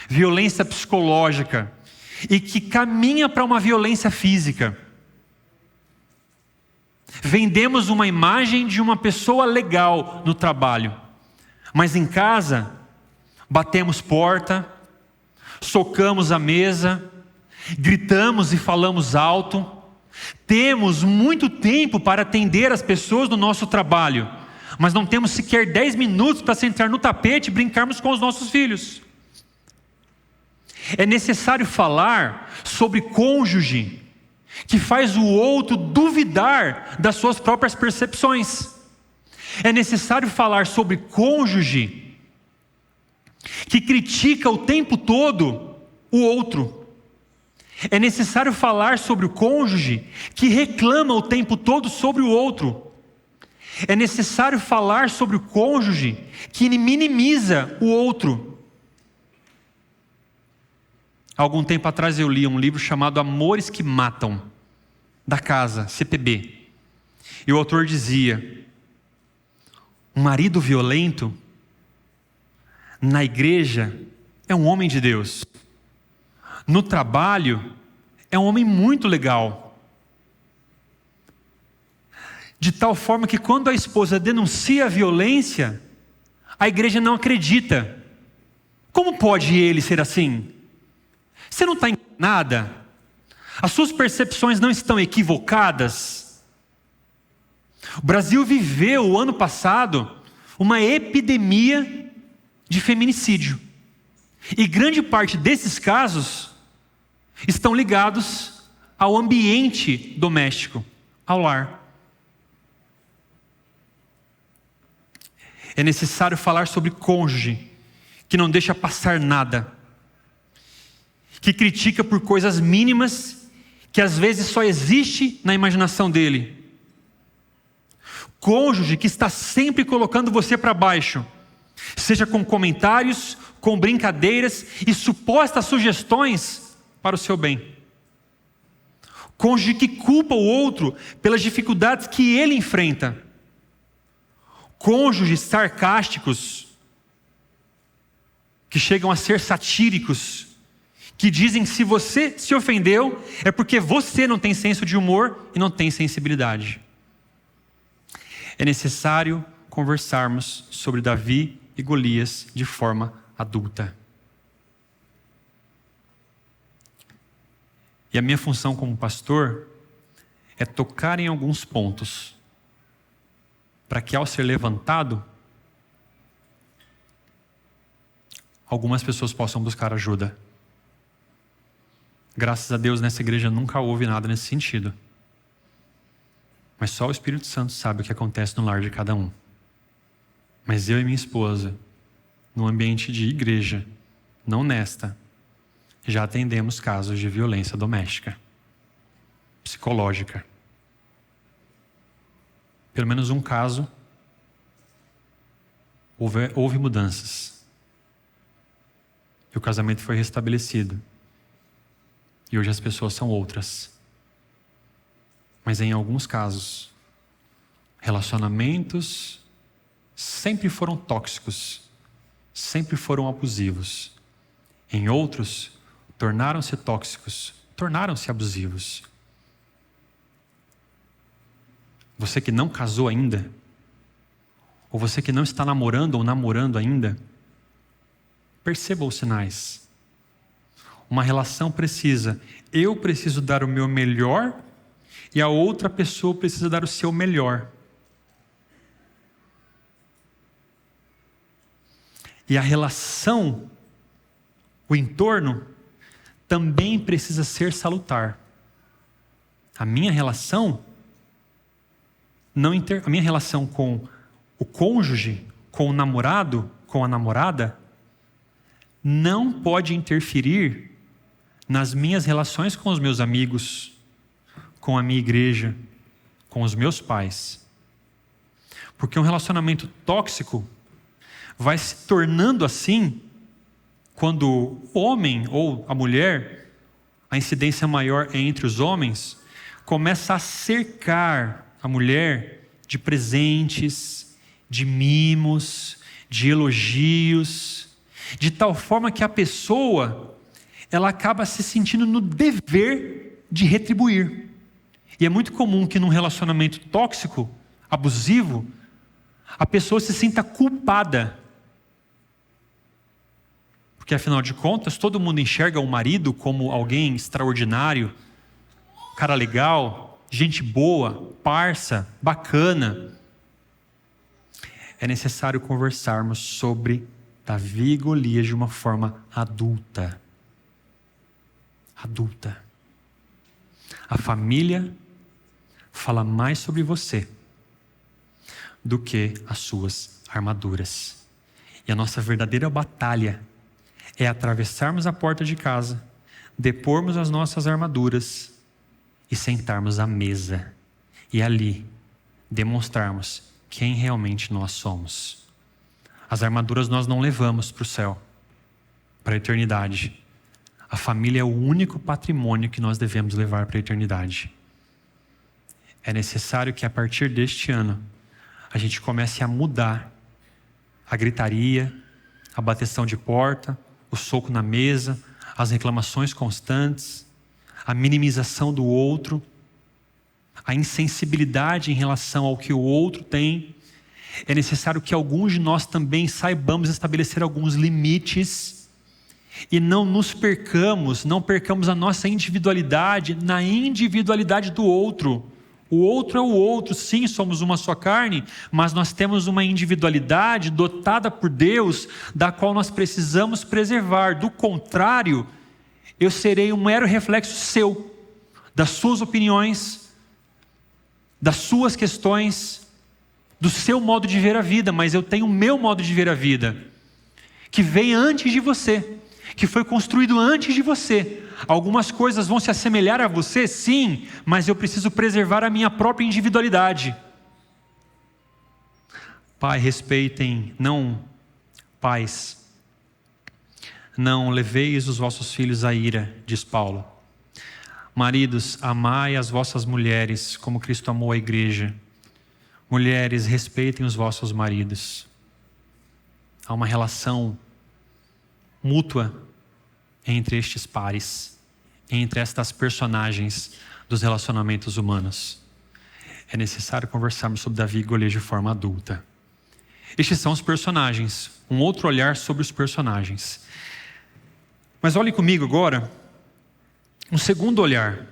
violência psicológica, e que caminha para uma violência física. Vendemos uma imagem de uma pessoa legal no trabalho, mas em casa batemos porta, socamos a mesa, gritamos e falamos alto. Temos muito tempo para atender as pessoas do nosso trabalho, mas não temos sequer 10 minutos para sentar no tapete e brincarmos com os nossos filhos. É necessário falar sobre cônjuge que faz o outro duvidar das suas próprias percepções. É necessário falar sobre cônjuge que critica o tempo todo o outro. É necessário falar sobre o cônjuge que reclama o tempo todo sobre o outro. É necessário falar sobre o cônjuge que minimiza o outro. Há algum tempo atrás eu li um livro chamado Amores que Matam, da Casa, CPB. E o autor dizia: um marido violento na igreja é um homem de Deus. No trabalho é um homem muito legal. De tal forma que quando a esposa denuncia a violência, a igreja não acredita. Como pode ele ser assim? Você não está enganada? As suas percepções não estão equivocadas? O Brasil viveu, ano passado, uma epidemia de feminicídio. E grande parte desses casos estão ligados ao ambiente doméstico, ao lar. É necessário falar sobre cônjuge que não deixa passar nada, que critica por coisas mínimas que às vezes só existe na imaginação dele. Cônjuge que está sempre colocando você para baixo, seja com comentários, com brincadeiras e supostas sugestões para o seu bem. Cônjuge que culpa o outro pelas dificuldades que ele enfrenta. Cônjuges sarcásticos, que chegam a ser satíricos, que dizem que se você se ofendeu, é porque você não tem senso de humor e não tem sensibilidade. É necessário conversarmos sobre Davi e Golias de forma adulta. E a minha função como pastor é tocar em alguns pontos, para que ao ser levantado, algumas pessoas possam buscar ajuda. Graças a Deus, nessa igreja nunca houve nada nesse sentido. Mas só o Espírito Santo sabe o que acontece no lar de cada um. Mas eu e minha esposa, no ambiente de igreja, não nesta, já atendemos casos de violência doméstica, psicológica. Pelo menos um caso, houve mudanças. E o casamento foi restabelecido. e hoje as pessoas são outras. Mas em alguns casos, relacionamentos sempre foram tóxicos, sempre foram abusivos. Em outros, tornaram-se tóxicos, tornaram-se abusivos. Você que não casou ainda, ou você que não está namorando ou namorando ainda, perceba os sinais. Uma relação eu preciso dar o meu melhor e a outra pessoa precisa dar o seu melhor. E a relação, o entorno, também precisa ser salutar. A minha relação com o cônjuge, com o namorado, com a namorada, não pode interferir nas minhas relações com os meus amigos, com a minha igreja, com os meus pais. Porque um relacionamento tóxico vai se tornando assim quando o homem ou a mulher, a incidência maior é entre os homens, começa a cercar a mulher de presentes, de mimos, de elogios, de tal forma que a pessoa, ela acaba se sentindo no dever de retribuir. E é muito comum que num relacionamento tóxico, abusivo, a pessoa se sinta culpada. Porque afinal de contas, todo mundo enxerga o marido como alguém extraordinário, cara legal, gente boa, parça, bacana. É necessário conversarmos sobre Davi e Golias de uma forma adulta. Adulta. A família fala mais sobre você do que as suas armaduras. E a nossa verdadeira batalha é atravessarmos a porta de casa, depormos as nossas armaduras e sentarmos à mesa. E ali demonstrarmos quem realmente nós somos. As armaduras nós não levamos para o céu, para a eternidade. A família é o único patrimônio que nós devemos levar para a eternidade. É necessário que a partir deste ano a gente comece a mudar a gritaria, a bateção de porta, o soco na mesa, as reclamações constantes, a minimização do outro, a insensibilidade em relação ao que o outro tem. É necessário que alguns de nós também saibamos estabelecer alguns limites e não nos percamos, não percamos a nossa individualidade na individualidade do outro. O outro é o outro, sim, somos uma só carne, mas nós temos uma individualidade dotada por Deus, da qual nós precisamos preservar. Do contrário, eu serei um mero reflexo seu, das suas opiniões, das suas questões, do seu modo de ver a vida, mas eu tenho o meu modo de ver a vida, que vem antes de você, que foi construído antes de você. Algumas coisas vão se assemelhar a você, sim, mas eu preciso preservar a minha própria individualidade. Pai, respeitem, pais, não leveis os vossos filhos à ira, diz Paulo. Maridos, amai as vossas mulheres, como Cristo amou a igreja. Mulheres, respeitem os vossos maridos. Há uma relação mútua entre estes pares, entre estas personagens dos relacionamentos humanos. É necessário conversarmos sobre Davi e Golias de forma adulta. Estes são os personagens, um outro olhar sobre os personagens. Mas olhem comigo agora, um segundo olhar.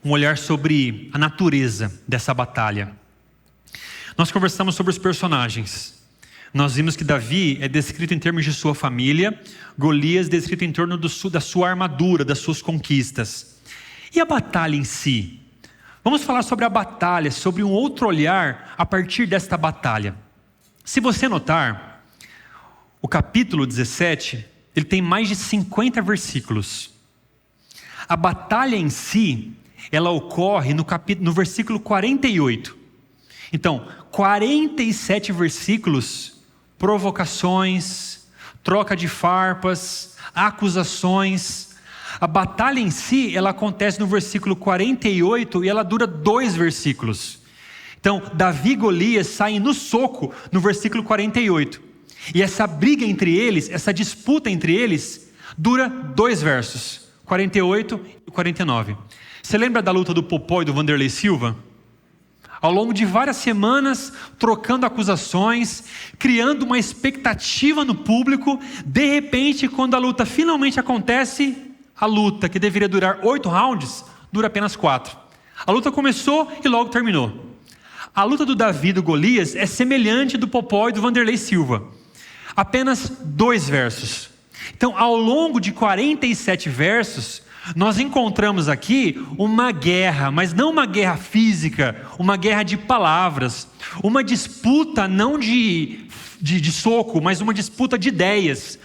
Um olhar sobre a natureza dessa batalha. Nós conversamos sobre os personagens. Nós vimos que Davi é descrito em termos de sua família, Golias descrito em torno da sua armadura, das suas conquistas. E a batalha em si? Vamos falar sobre a batalha, sobre um outro olhar a partir desta batalha. Se você notar, o capítulo 17, ele tem mais de 50 versículos. A batalha em si, ela ocorre no versículo 48. Então, 47 versículos, provocações, troca de farpas, acusações. A batalha em si, ela acontece no versículo 48 e ela dura 2 versículos. Então, Davi e Golias saem no soco no versículo 48. E essa briga entre eles, essa disputa entre eles, dura 2 versos, 48 e 49. Você lembra da luta do Popó e do Vanderlei Silva? Ao longo de várias semanas, trocando acusações, criando uma expectativa no público, de repente, quando a luta finalmente acontece, a luta que deveria durar 8 rounds, dura apenas 4. A luta começou e logo terminou. A luta do Davi e do Golias é semelhante do Popó e do Vanderlei Silva. Apenas 2 versos. Então, ao longo de 47 versos, nós encontramos aqui uma guerra, mas não uma guerra física, uma guerra de palavras, uma disputa não de soco, mas uma disputa de ideias,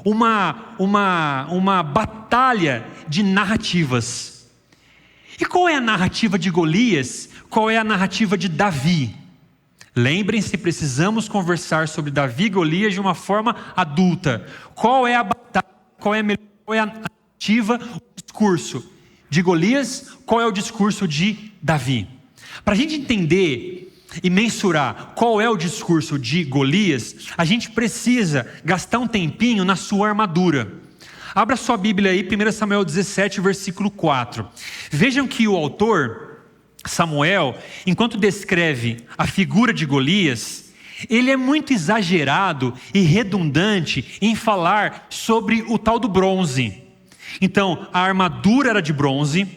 uma batalha de narrativas. E qual é a narrativa de Golias? Qual é a narrativa de Davi? Lembrem-se, precisamos conversar sobre Davi e Golias de uma forma adulta. Qual é a batalha? Qual é a narrativa? O discurso de Golias? Qual é o discurso de Davi? Para a gente entender e mensurar qual é o discurso de Golias, a gente precisa gastar um tempinho na sua armadura. Abra sua Bíblia aí, 1 Samuel 17, versículo 4. Vejam que o autor Samuel, enquanto descreve a figura de Golias, ele é muito exagerado e redundante em falar sobre o tal do bronze. Então, a armadura era de bronze,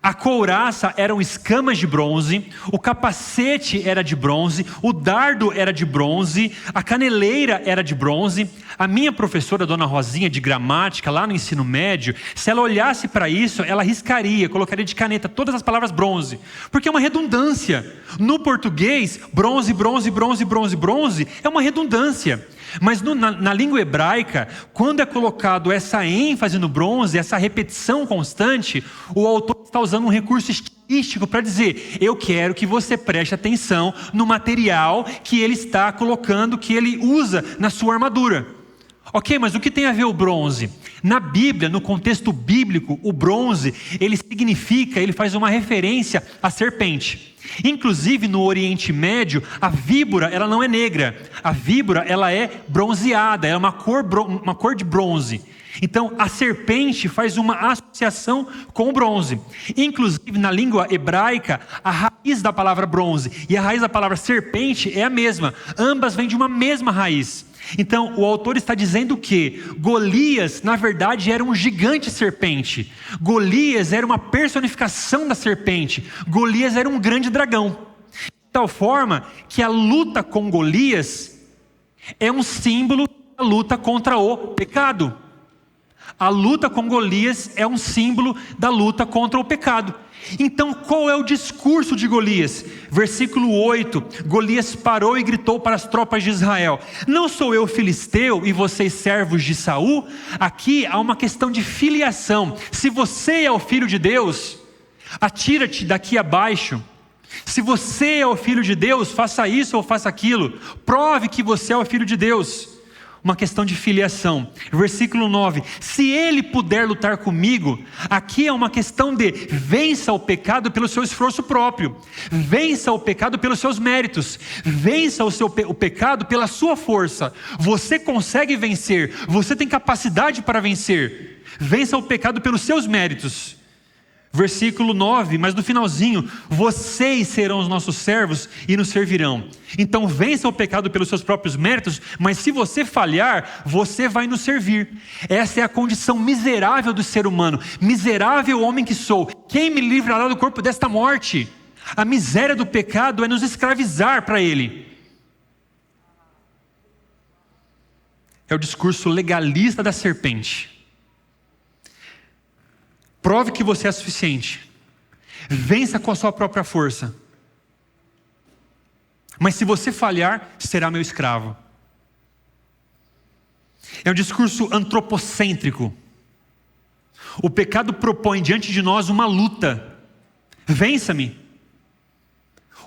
a couraça eram escamas de bronze, o capacete era de bronze, o dardo era de bronze, a caneleira era de bronze. A minha professora, Dona Rosinha, de gramática, lá no ensino médio, se ela olhasse para isso, ela riscaria, colocaria de caneta todas as palavras bronze, porque é uma redundância. No português, bronze, bronze, bronze, bronze, bronze, é uma redundância. Mas na língua hebraica, quando é colocado essa ênfase no bronze, essa repetição constante, o autor está usando um recurso estilístico para dizer: eu quero que você preste atenção no material que ele está colocando, que ele usa na sua armadura. Ok, mas o que tem a ver o bronze? Na Bíblia, no contexto bíblico, o bronze, ele faz uma referência à serpente. Inclusive no Oriente Médio, a víbora, ela não é negra. A víbora, ela é bronzeada, ela é uma cor de bronze. Então, a serpente faz uma associação com o bronze. Inclusive, na língua hebraica, a raiz da palavra bronze e a raiz da palavra serpente é a mesma. Ambas vêm de uma mesma raiz. Então, o autor está dizendo que Golias, na verdade, era um gigante serpente. Golias era uma personificação da serpente. Golias era um grande dragão. De tal forma que a luta com Golias é um símbolo da luta contra o pecado. A luta com Golias é um símbolo da luta contra o pecado. Então, qual é o discurso de Golias? Versículo 8, Golias parou e gritou para as tropas de Israel: não sou eu filisteu e vocês servos de Saul? Aqui há uma questão de filiação. Se você é o filho de Deus, atira-te daqui abaixo. Se você é o filho de Deus, faça isso ou faça aquilo. Prove que você é o filho de Deus. Uma questão de filiação. Versículo 9, se ele puder lutar comigo, aqui é uma questão de vença o pecado pelo seu esforço próprio, vença o pecado pelos seus méritos, vença o pecado pela sua força. Você consegue vencer, você tem capacidade para vencer. Vença o pecado pelos seus méritos. Versículo 9, mas no finalzinho: vocês serão os nossos servos e nos servirão. Então vença o pecado pelos seus próprios méritos, mas se você falhar, você vai nos servir. Essa é a condição miserável do ser humano. Miserável homem que sou, quem me livrará do corpo desta morte? A miséria do pecado é nos escravizar para ele. É o discurso legalista da serpente. Prove que você é suficiente. Vença com a sua própria força. Mas se você falhar, será meu escravo. É um discurso antropocêntrico. O pecado propõe diante de nós uma luta. Vença-me.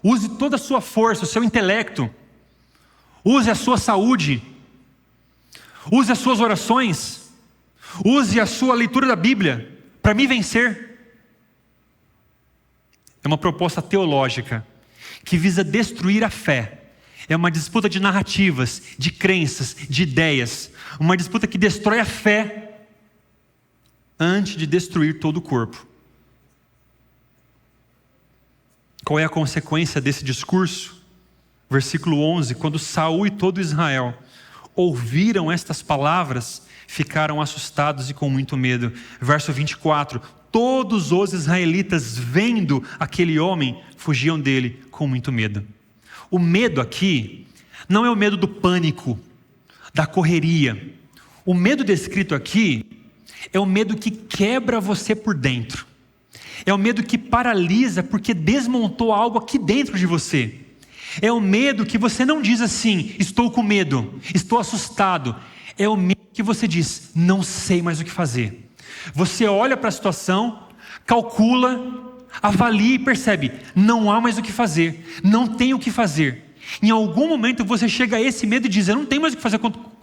Use toda a sua força, o seu intelecto. Use a sua saúde. Use as suas orações. Use a sua leitura da Bíblia para me vencer. É uma proposta teológica que visa destruir a fé. É uma disputa de narrativas, de crenças, de ideias. Uma disputa que destrói a fé antes de destruir todo o corpo. Qual é a consequência desse discurso? Versículo 11: quando Saul e todo Israel ouviram estas palavras, ficaram assustados e com muito medo. Verso 24: todos os israelitas, vendo aquele homem, fugiam dele com muito medo. O medo aqui não é o medo do pânico, da correria. O medo descrito aqui é o medo que quebra você por dentro. É o medo que paralisa porque desmontou algo aqui dentro de você. É o medo que você não diz assim: estou com medo, estou assustado. É o medo que você diz: não sei mais o que fazer. Você olha para a situação, calcula, avalia e percebe: não há mais o que fazer, não tem o que fazer. Em algum momento você chega a esse medo e diz: eu não tenho mais o que fazer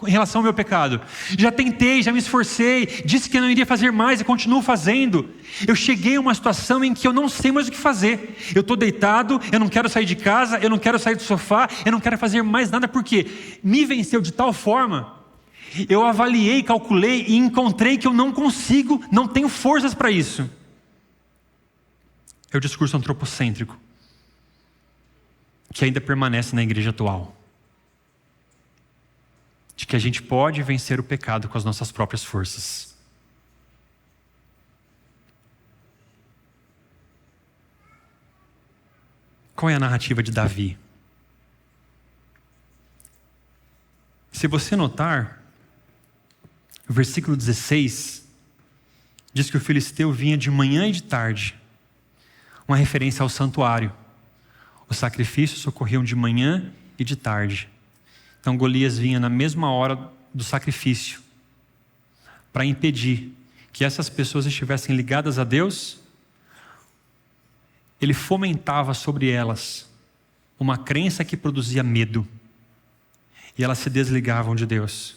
em relação ao meu pecado. Já tentei, já me esforcei, disse que não iria fazer mais e continuo fazendo. Eu cheguei a uma situação em que eu não sei mais o que fazer. Eu estou deitado, eu não quero sair de casa, eu não quero sair do sofá, eu não quero fazer mais nada porque me venceu de tal forma. Eu avaliei, calculei e encontrei que eu não consigo, não tenho forças para isso. É o discurso antropocêntrico que ainda permanece na igreja atual. De que a gente pode vencer o pecado com as nossas próprias forças. Qual é a narrativa de Davi? Se você notar, o versículo 16 diz que o filisteu vinha de manhã e de tarde. Uma referência ao santuário. Os sacrifícios ocorriam de manhã e de tarde. Então Golias vinha na mesma hora do sacrifício para impedir que essas pessoas estivessem ligadas a Deus. Ele fomentava sobre elas uma crença que produzia medo. E elas se desligavam de Deus.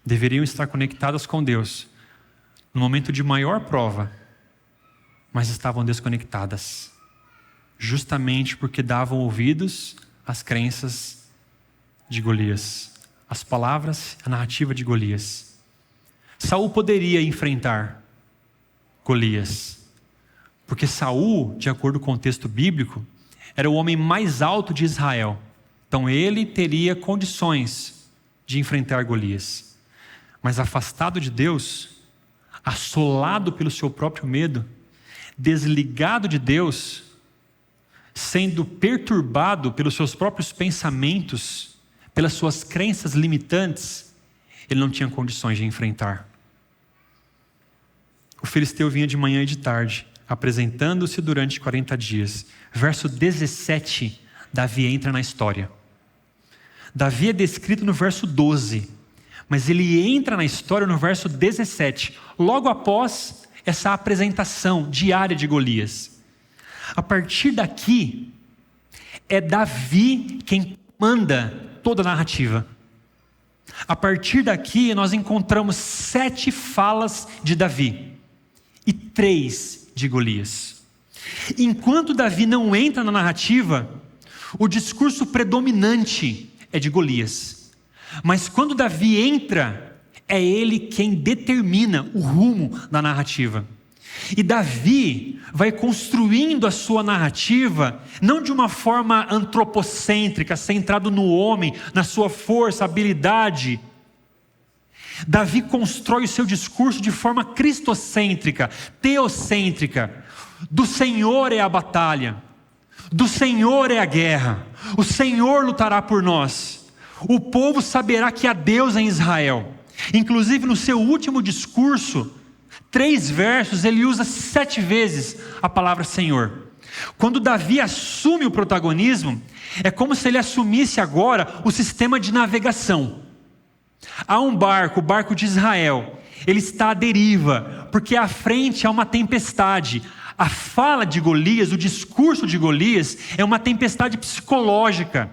Deveriam estar conectadas com Deus no momento de maior prova, mas estavam desconectadas. Justamente porque davam ouvidos às crenças de Golias, as palavras, a narrativa de Golias. Saul poderia enfrentar Golias, porque Saul, de acordo com o texto bíblico, era o homem mais alto de Israel. Então ele teria condições de enfrentar Golias. Mas afastado de Deus, assolado pelo seu próprio medo, desligado de Deus, sendo perturbado pelos seus próprios pensamentos, pelas suas crenças limitantes, ele não tinha condições de enfrentar. O filisteu vinha de manhã e de tarde, apresentando-se durante 40 dias. Verso 17, Davi entra na história. Davi é descrito no verso 12, mas ele entra na história no verso 17, logo após essa apresentação diária de Golias. A partir daqui, é Davi quem manda toda a narrativa. A partir daqui, nós encontramos 7 falas de Davi e 3 de Golias. Enquanto Davi não entra na narrativa, o discurso predominante é de Golias. Mas quando Davi entra, é ele quem determina o rumo da narrativa. E Davi vai construindo a sua narrativa, não de uma forma antropocêntrica, centrado no homem, na sua força, habilidade. Davi constrói o seu discurso de forma cristocêntrica, teocêntrica. Do Senhor é a batalha, do Senhor é a guerra, o Senhor lutará por nós. O povo saberá que há Deus em Israel. Inclusive no seu último discurso, 3 versos, ele usa 7 vezes a palavra Senhor. Quando Davi assume o protagonismo, é como se ele assumisse agora o sistema de navegação. Há um barco, o barco de Israel, ele está à deriva, porque à frente há uma tempestade. A fala de Golias, o discurso de Golias, é uma tempestade psicológica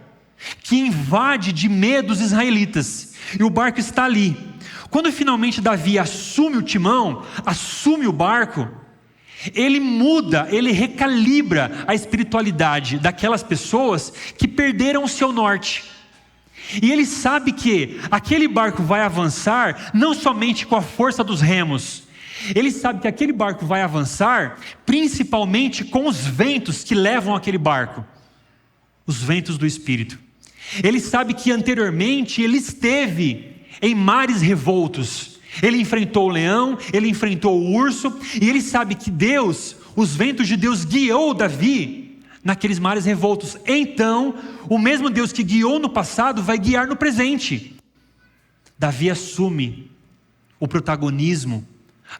que invade de medo os israelitas. E o barco está ali. Quando finalmente Davi assume o timão, assume o barco, ele muda, ele recalibra a espiritualidade daquelas pessoas que perderam o seu norte. E ele sabe que aquele barco vai avançar não somente com a força dos remos. Ele sabe que aquele barco vai avançar principalmente com os ventos que levam aquele barco. Os ventos do Espírito. Ele sabe que anteriormente ele esteve em mares revoltos. Ele enfrentou o leão, ele enfrentou o urso, e ele sabe que Deus, os ventos de Deus guiou Davi naqueles mares revoltos. Então, o mesmo Deus que guiou no passado vai guiar no presente. Davi assume o protagonismo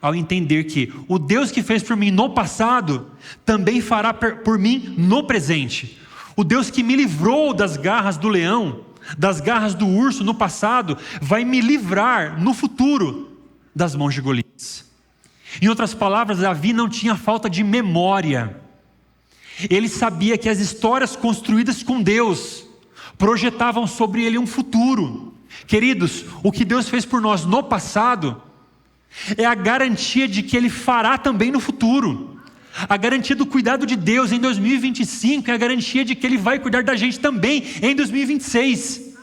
ao entender que o Deus que fez por mim no passado também fará por mim no presente. O Deus que me livrou das garras do leão, das garras do urso no passado, vai me livrar no futuro das mãos de Golias. Em outras palavras, Davi não tinha falta de memória. Ele sabia que as histórias construídas com Deus projetavam sobre ele um futuro. Queridos, o que Deus fez por nós no passado é a garantia de que Ele fará também no futuro. A garantia do cuidado de Deus em 2025 é a garantia de que Ele vai cuidar da gente também em 2026.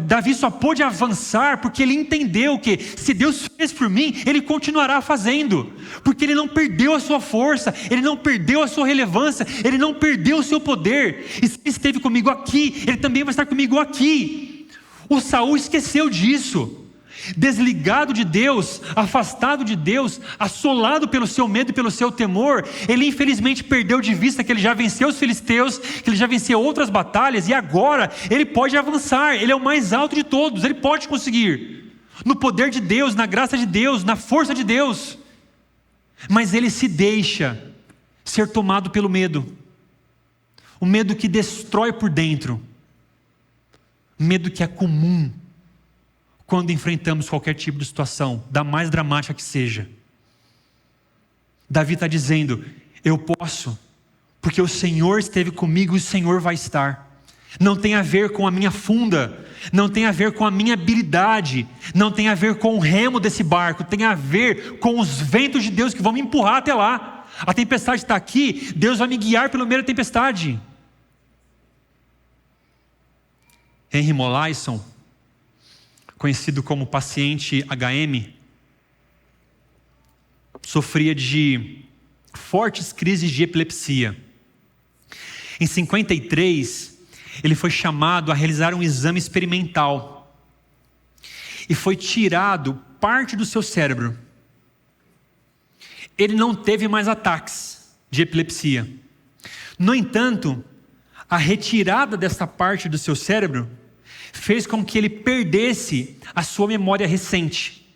Davi só pôde avançar porque ele entendeu que se Deus fez por mim, Ele continuará fazendo, porque ele não perdeu a sua força, ele não perdeu a sua relevância, ele não perdeu o seu poder. E se Ele esteve comigo aqui, Ele também vai estar comigo aqui. O Saul esqueceu disso. Desligado de Deus, afastado de Deus, assolado pelo seu medo e pelo seu temor, ele infelizmente perdeu de vista que ele já venceu os filisteus, que ele já venceu outras batalhas, e agora ele pode avançar. Ele é o mais alto de todos, ele pode conseguir, no poder de Deus, na graça de Deus, na força de Deus. Mas ele se deixa ser tomado pelo medo, o medo que destrói por dentro, medo que é comum quando enfrentamos qualquer tipo de situação, da mais dramática que seja. Davi está dizendo: eu posso, porque o Senhor esteve comigo e o Senhor vai estar. Não tem a ver com a minha funda, não tem a ver com a minha habilidade, não tem a ver com o remo desse barco, tem a ver com os ventos de Deus que vão me empurrar até lá. A tempestade está aqui, Deus vai me guiar pelo meio da tempestade. Henry Molaison, conhecido como paciente HM, sofria de fortes crises de epilepsia. Em 53, ele foi chamado a realizar um exame experimental e foi tirado parte do seu cérebro. Ele não teve mais ataques de epilepsia. No entanto, a retirada dessa parte do seu cérebro fez com que ele perdesse a sua memória recente.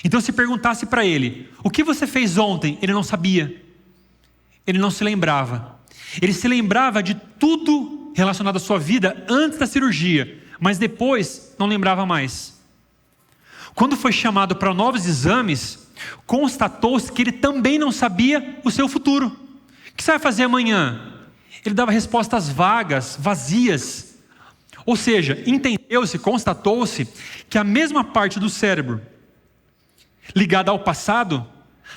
Então, se perguntasse para ele: o que você fez ontem? Ele não sabia. Ele não se lembrava. Ele se lembrava de tudo relacionado à sua vida antes da cirurgia, mas depois não lembrava mais. Quando foi chamado para novos exames, constatou-se que ele também não sabia o seu futuro. O que você vai fazer amanhã? Ele dava respostas vagas, vazias. Ou seja, entendeu-se, constatou-se que a mesma parte do cérebro ligada ao passado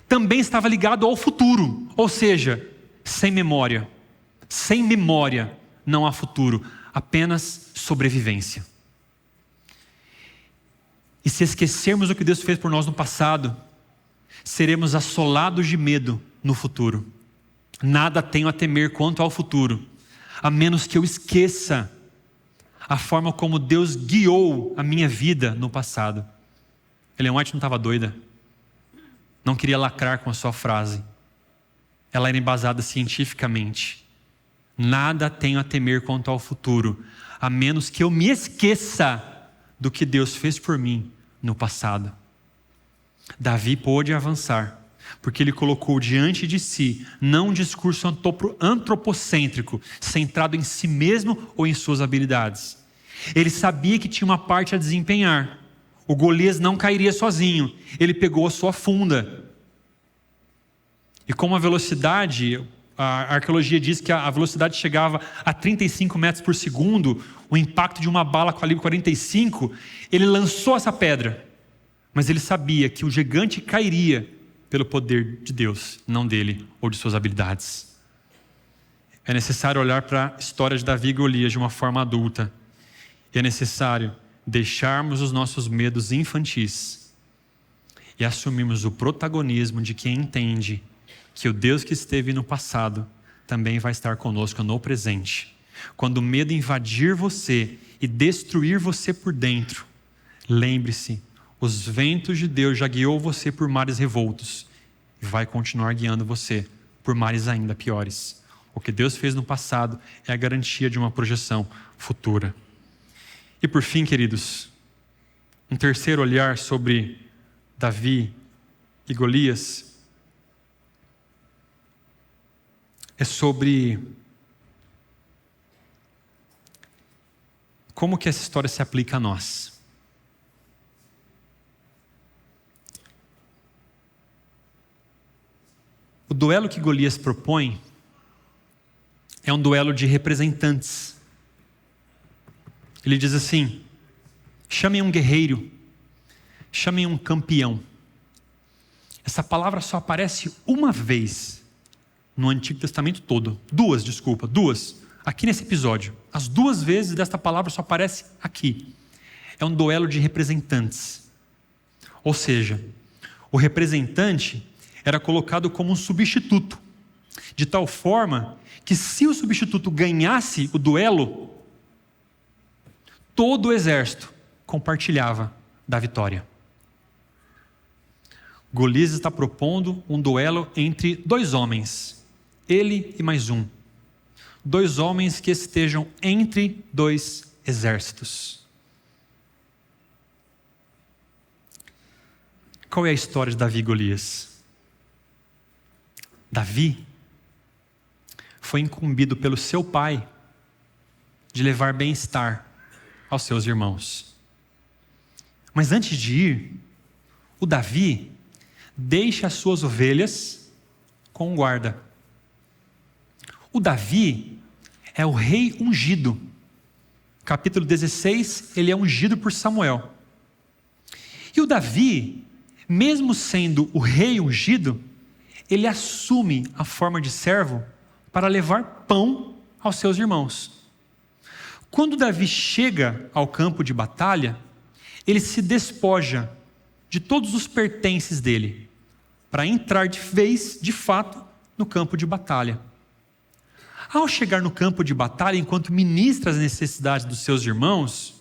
também estava ligado ao futuro. Ou seja, sem memória. Sem memória não há futuro, apenas sobrevivência. E se esquecermos o que Deus fez por nós no passado, seremos assolados de medo no futuro. Nada tenho a temer quanto ao futuro, a menos que eu esqueça a forma como Deus guiou a minha vida no passado. Ellen White não estava doida. Não queria lacrar com a sua frase. Ela era embasada cientificamente. Nada tenho a temer quanto ao futuro, a menos que eu me esqueça do que Deus fez por mim no passado. Davi pôde avançar, porque ele colocou diante de si não um discurso antropocêntrico, centrado em si mesmo ou em suas habilidades. Ele sabia que tinha uma parte a desempenhar. O Golias não cairia sozinho. Ele pegou a sua funda E como a velocidade, a arqueologia diz que a velocidade chegava a 35 metros por segundo, o impacto de uma bala calibre 45, ele lançou essa pedra. Mas ele sabia que o gigante cairia pelo poder de Deus, não dele ou de suas habilidades. É necessário olhar para a história de Davi e Golias de uma forma adulta. E é necessário deixarmos os nossos medos infantis e assumirmos o protagonismo de quem entende que o Deus que esteve no passado também vai estar conosco no presente. Quando o medo invadir você e destruir você por dentro, lembre-se, os ventos de Deus já guiou você por mares revoltos e vai continuar guiando você por mares ainda piores. O que Deus fez no passado é a garantia de uma projeção futura. E por fim, queridos, um terceiro olhar sobre Davi e Golias é sobre como que essa história se aplica a nós. O duelo que Golias propõe é um duelo de representantes. Ele diz assim: chamem um guerreiro, chamem um campeão. Essa palavra só aparece uma vez no Antigo Testamento todo. Duas, aqui nesse episódio. As duas vezes desta palavra só aparece aqui. É um duelo de representantes. Ou seja, o representante era colocado como um substituto, de tal forma que se o substituto ganhasse o duelo, todo o exército compartilhava da vitória. Golias está propondo um duelo entre dois homens, ele e mais um. Dois homens que estejam entre dois exércitos. Qual é a história de Davi e Golias? Davi foi incumbido pelo seu pai de levar bem-estar aos seus irmãos. Mas antes de ir, o Davi deixa as suas ovelhas com um guarda. O Davi é o rei ungido. Capítulo 16, ele é ungido por Samuel. E o Davi, mesmo sendo o rei ungido, ele assume a forma de servo para levar pão aos seus irmãos. Quando Davi chega ao campo de batalha, ele se despoja de todos os pertences dele, para entrar de vez, de fato, no campo de batalha. Ao chegar no campo de batalha, enquanto ministra as necessidades dos seus irmãos,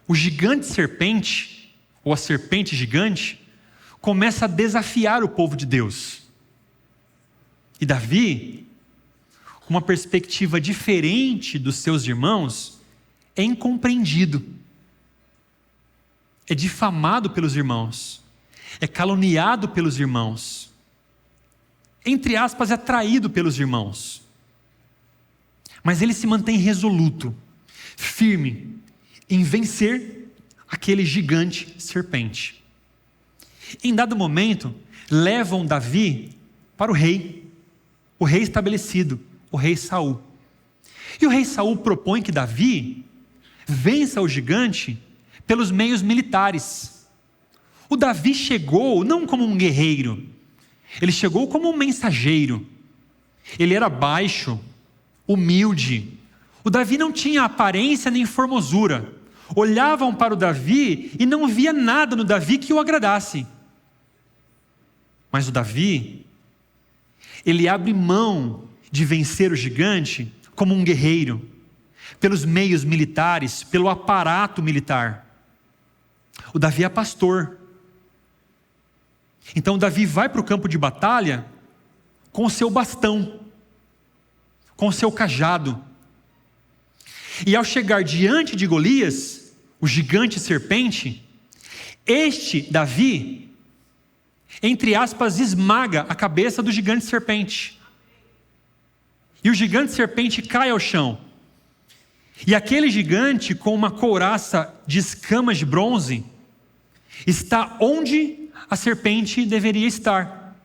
o gigante serpente, ou a serpente gigante, começa a desafiar o povo de Deus. E Davi, com uma perspectiva diferente dos seus irmãos, é incompreendido, é difamado pelos irmãos, é caluniado pelos irmãos, entre aspas, é traído pelos irmãos. Mas ele se mantém resoluto, firme, em vencer aquele gigante serpente. Em dado momento, levam Davi para o rei estabelecido, o rei Saul. E o rei Saul propõe que Davi vença o gigante pelos meios militares. O Davi chegou não como um guerreiro, ele chegou como um mensageiro. Ele era baixo, humilde. O Davi não tinha aparência nem formosura. Olhavam para o Davi e não via nada no Davi que o agradasse. Mas o Davi, ele abre mão de vencer o gigante como um guerreiro, pelos meios militares, pelo aparato militar. O Davi é pastor. Então Davi vai para o campo de batalha com o seu bastão, com o seu cajado. E ao chegar diante de Golias, o gigante serpente, este Davi, entre aspas, esmaga a cabeça do gigante serpente. E o gigante serpente cai ao chão. E aquele gigante, com uma couraça de escamas de bronze, está onde a serpente deveria estar.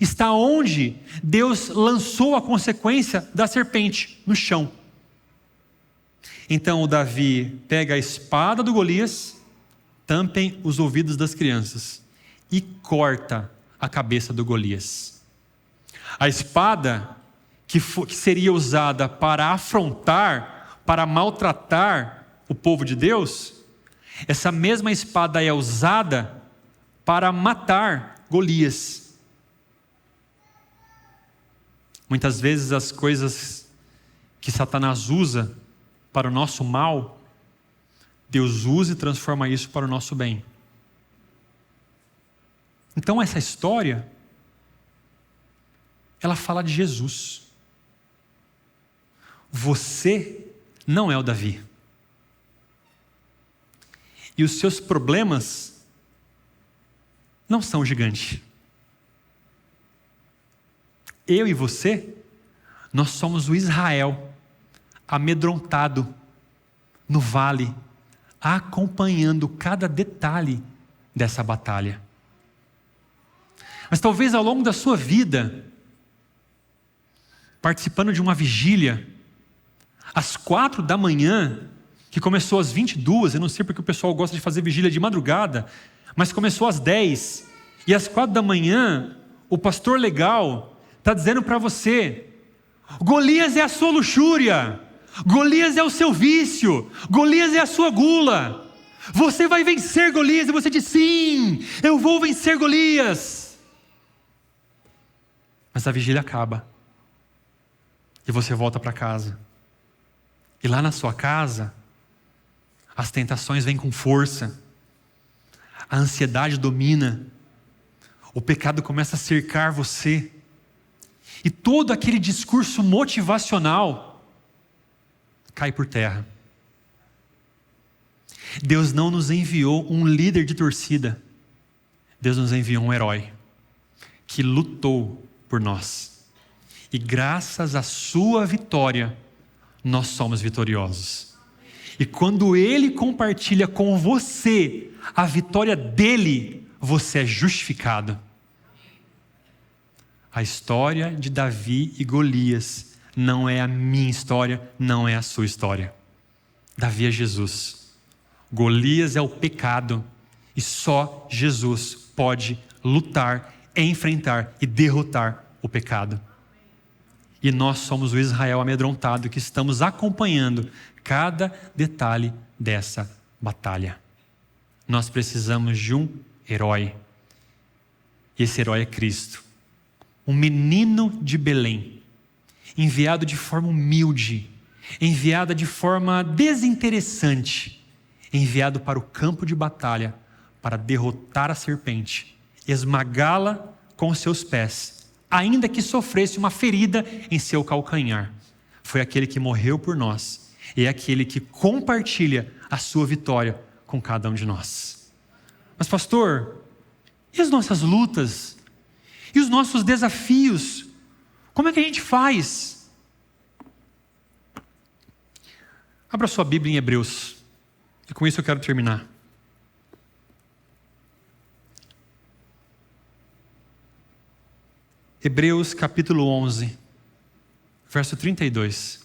está onde Deus lançou a consequência da serpente, no chão. Então o Davi pega a espada do Golias, tampem os ouvidos das crianças, e corta a cabeça do Golias. A espada que seria usada para afrontar, para maltratar o povo de Deus, essa mesma espada é usada para matar Golias. Muitas vezes as coisas que Satanás usa para o nosso mal, Deus usa e transforma isso para o nosso bem. Então essa história, ela fala de Jesus. Você não é o Davi. E os seus problemas não são o gigante. Eu e você, nós somos o Israel amedrontado no vale, acompanhando cada detalhe dessa batalha. Mas talvez ao longo da sua vida, participando de uma vigília, às 4 da manhã, que começou às 22, eu não sei porque o pessoal gosta de fazer vigília de madrugada, mas começou às 10, e às 4 da manhã, o pastor legal está dizendo para você: Golias é a sua luxúria, Golias é o seu vício, Golias é a sua gula, você vai vencer Golias, e você diz: sim, eu vou vencer Golias. Mas a vigília acaba, e você volta para casa, e lá na sua casa, as tentações vêm com força, a ansiedade domina, o pecado começa a cercar você, e todo aquele discurso motivacional cai por terra. Deus não nos enviou um líder de torcida, Deus nos enviou um herói, que lutou por nós, e graças à sua vitória, nós somos vitoriosos. E quando Ele compartilha com você a vitória dEle, você é justificado. A história de Davi e Golias não é a minha história, não é a sua história. Davi é Jesus. Golias é o pecado. E só Jesus pode lutar, enfrentar e derrotar o pecado. E nós somos o Israel amedrontado que estamos acompanhando cada detalhe dessa batalha. Nós precisamos de um herói. E esse herói é Cristo. Um menino de Belém, enviado de forma humilde, enviado de forma desinteressante, enviado para o campo de batalha para derrotar a serpente, esmagá-la com os seus pés, ainda que sofresse uma ferida em seu calcanhar. Foi aquele que morreu por nós, e é aquele que compartilha a sua vitória com cada um de nós. Mas pastor, e as nossas lutas? E os nossos desafios? Como é que a gente faz? Abra sua Bíblia em Hebreus, e com isso eu quero terminar. Hebreus capítulo 11, verso 32.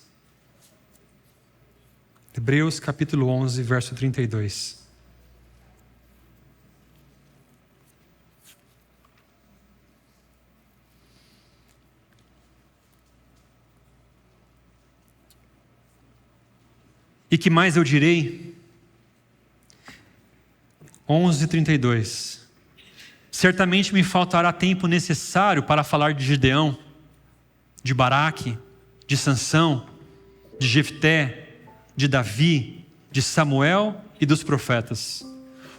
Hebreus capítulo 11, verso 32. E que mais eu direi? 11:32. Certamente me faltará tempo necessário para falar de Gideão, de Baraque, de Sansão, de Jefté, de Davi, de Samuel e dos profetas,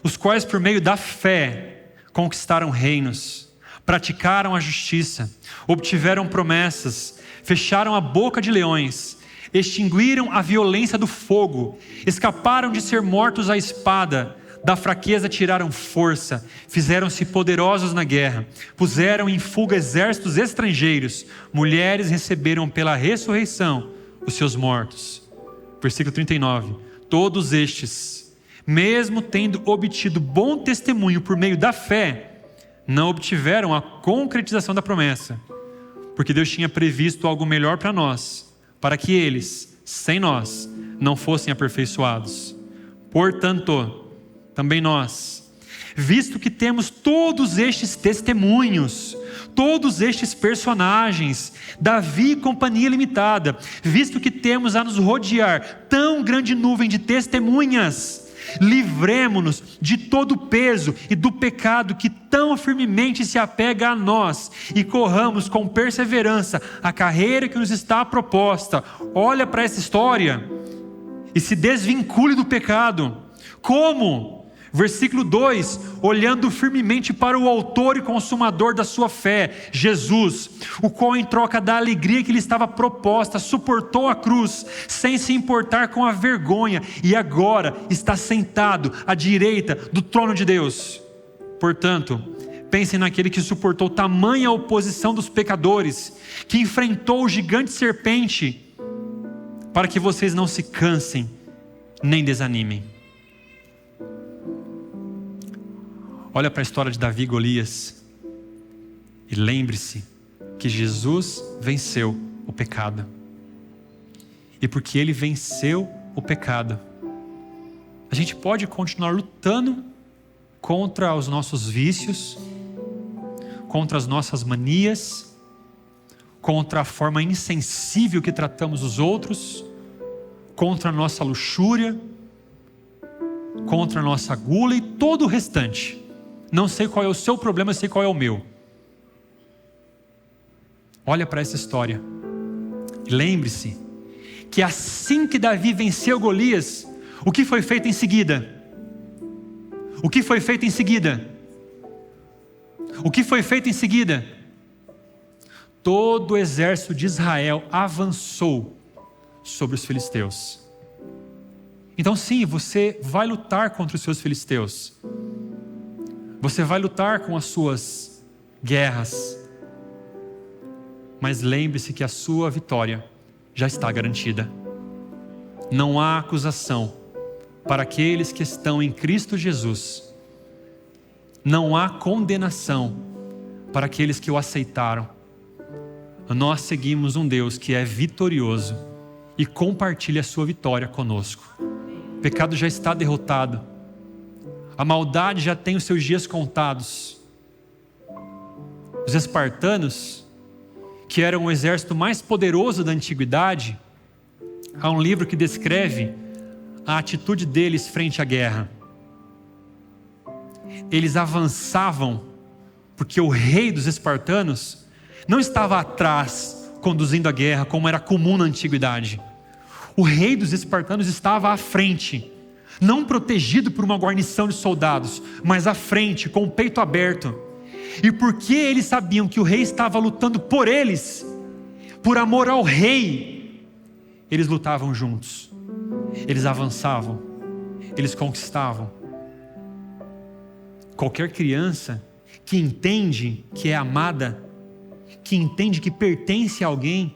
os quais por meio da fé conquistaram reinos, praticaram a justiça, obtiveram promessas, fecharam a boca de leões, extinguiram a violência do fogo, escaparam de ser mortos à espada, da fraqueza tiraram força, fizeram-se poderosos na guerra, puseram em fuga exércitos estrangeiros, mulheres receberam pela ressurreição os seus mortos. Versículo 39, todos estes, mesmo tendo obtido bom testemunho por meio da fé, não obtiveram a concretização da promessa, porque Deus tinha previsto algo melhor para nós, para que eles, sem nós, não fossem aperfeiçoados. Portanto, também nós, visto que temos todos estes testemunhos, todos estes personagens, Davi e companhia limitada, visto que temos a nos rodear tão grande nuvem de testemunhas, livremo-nos de todo o peso e do pecado que tão firmemente se apega a nós e corramos com perseverança a carreira que nos está proposta. Olha para essa história e se desvincule do pecado. Como? Versículo 2, olhando firmemente para o autor e consumador da sua fé, Jesus, o qual em troca da alegria que lhe estava proposta, suportou a cruz, sem se importar com a vergonha, e agora está sentado à direita do trono de Deus. Portanto, pensem naquele que suportou tamanha oposição dos pecadores, que enfrentou o gigante serpente, para que vocês não se cansem, nem desanimem. Olha para a história de Davi e Golias e lembre-se que Jesus venceu o pecado. E porque Ele venceu o pecado, a gente pode continuar lutando contra os nossos vícios, contra as nossas manias, contra a forma insensível que tratamos os outros, contra a nossa luxúria, contra a nossa gula e todo o restante. Não sei qual é o seu problema, eu sei qual é o meu. Olha para essa história. E lembre-se que assim que Davi venceu Golias, o que foi feito em seguida? O que foi feito em seguida? O que foi feito em seguida? Todo o exército de Israel avançou sobre os filisteus. Então sim, você vai lutar contra os seus filisteus. Você vai lutar com as suas guerras. Mas lembre-se que a sua vitória já está garantida. Não há acusação para aqueles que estão em Cristo Jesus. Não há condenação para aqueles que o aceitaram. Nós seguimos um Deus que é vitorioso e compartilha a sua vitória conosco. O pecado já está derrotado. A maldade já tem os seus dias contados. Os espartanos, que eram o exército mais poderoso da antiguidade, há um livro que descreve a atitude deles frente à guerra. Eles avançavam, porque o rei dos espartanos não estava atrás, conduzindo a guerra, como era comum na antiguidade. O rei dos espartanos estava à frente, não protegido por uma guarnição de soldados, mas à frente, com o peito aberto. E porque eles sabiam que o rei estava lutando por eles, por amor ao rei, eles lutavam juntos, eles avançavam, eles conquistavam. Qualquer criança que entende que é amada, que entende que pertence a alguém,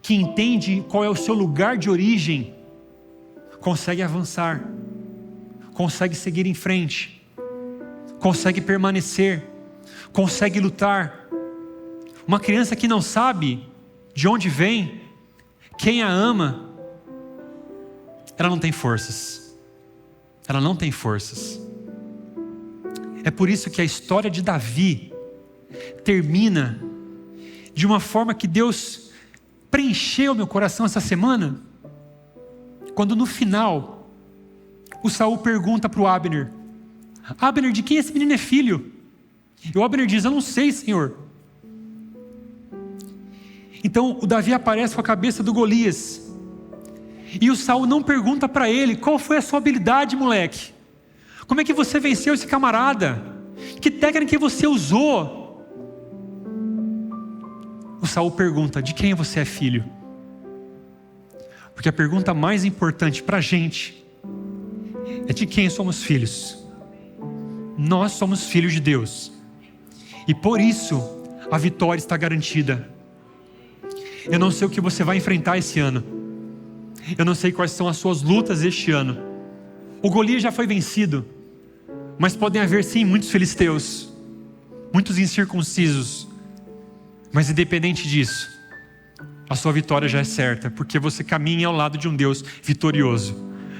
que entende qual é o seu lugar de origem, consegue avançar, consegue seguir em frente, consegue permanecer, consegue lutar. Uma criança que não sabe de onde vem, quem a ama, ela não tem forças. Ela não tem forças. É por isso que a história de Davi termina de uma forma que Deus preencheu meu coração essa semana, quando no final o Saul pergunta para o Abner: Abner, de quem esse menino é filho? E o Abner diz: eu não sei, Senhor. Então o Davi aparece com a cabeça do Golias, e o Saul não pergunta para ele: qual foi a sua habilidade, moleque? Como é que você venceu esse camarada? Que técnica você usou? O Saul pergunta: de quem você é filho? Porque a pergunta mais importante para a gente é de quem somos filhos. Nós somos filhos de Deus, e por isso a vitória está garantida. Eu não sei o que você vai enfrentar esse ano, eu não sei quais são as suas lutas este ano. O Golias já foi vencido, mas podem haver sim muitos filisteus. muitos incircuncisos. Mas independente disso, a sua vitória já é certa, porque você caminha ao lado de um Deus vitorioso,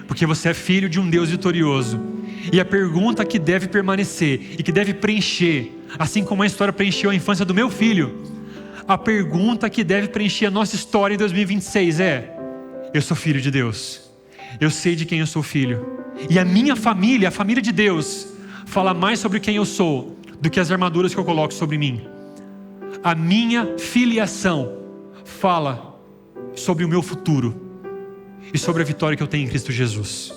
porque você é filho de um Deus vitorioso. E a pergunta que deve permanecer e que deve preencher, assim como a história preencheu a infância do meu filho, a pergunta que deve preencher a nossa história em 2026 é: eu sou filho de Deus, eu sei de quem eu sou filho, e a minha família, a família de Deus, fala mais sobre quem eu sou do que as armaduras que eu coloco sobre mim. A minha filiação fala sobre o meu futuro e sobre a vitória que eu tenho em Cristo Jesus.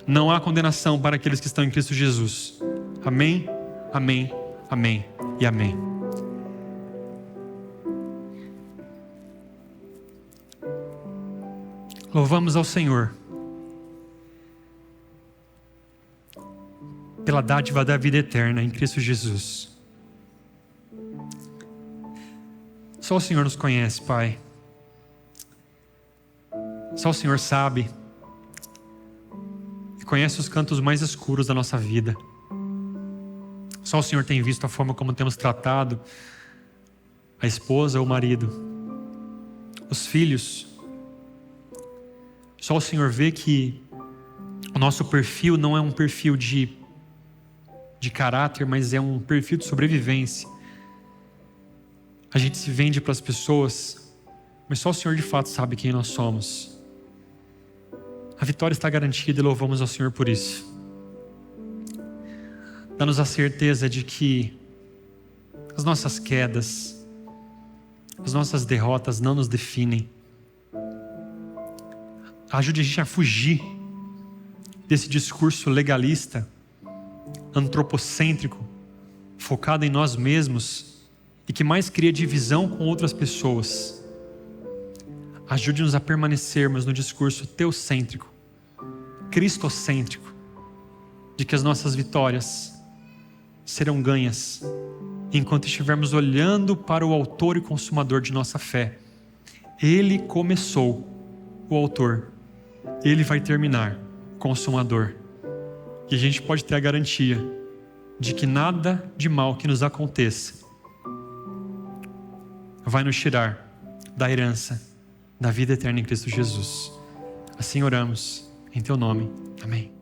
Não há condenação para aqueles que estão em Cristo Jesus. Amém, amém, amém e amém. Louvamos ao Senhor pela dádiva da vida eterna em Cristo Jesus. Só o Senhor nos conhece, Pai. Só o Senhor sabe e conhece os cantos mais escuros da nossa vida. Só o Senhor tem visto a forma como temos tratado a esposa ou o marido, os filhos. Só o Senhor vê que o nosso perfil não é um perfil de caráter, mas é um perfil de sobrevivência. A gente se vende para as pessoas, mas só o Senhor de fato sabe quem nós somos. A vitória está garantida e louvamos ao Senhor por isso. Dá-nos a certeza de que as nossas quedas, as nossas derrotas não nos definem. Ajude a gente a fugir desse discurso legalista, antropocêntrico, focado em nós mesmos e que mais cria divisão com outras pessoas. Ajude-nos a permanecermos no discurso teocêntrico, cristocêntrico, de que as nossas vitórias serão ganhas enquanto estivermos olhando para o autor e consumador de nossa fé. Ele começou, o autor, ele vai terminar, consumador. E a gente pode ter a garantia de que nada de mal que nos aconteça vai nos tirar da herança da vida eterna em Cristo Jesus. Assim oramos, em teu nome. Amém.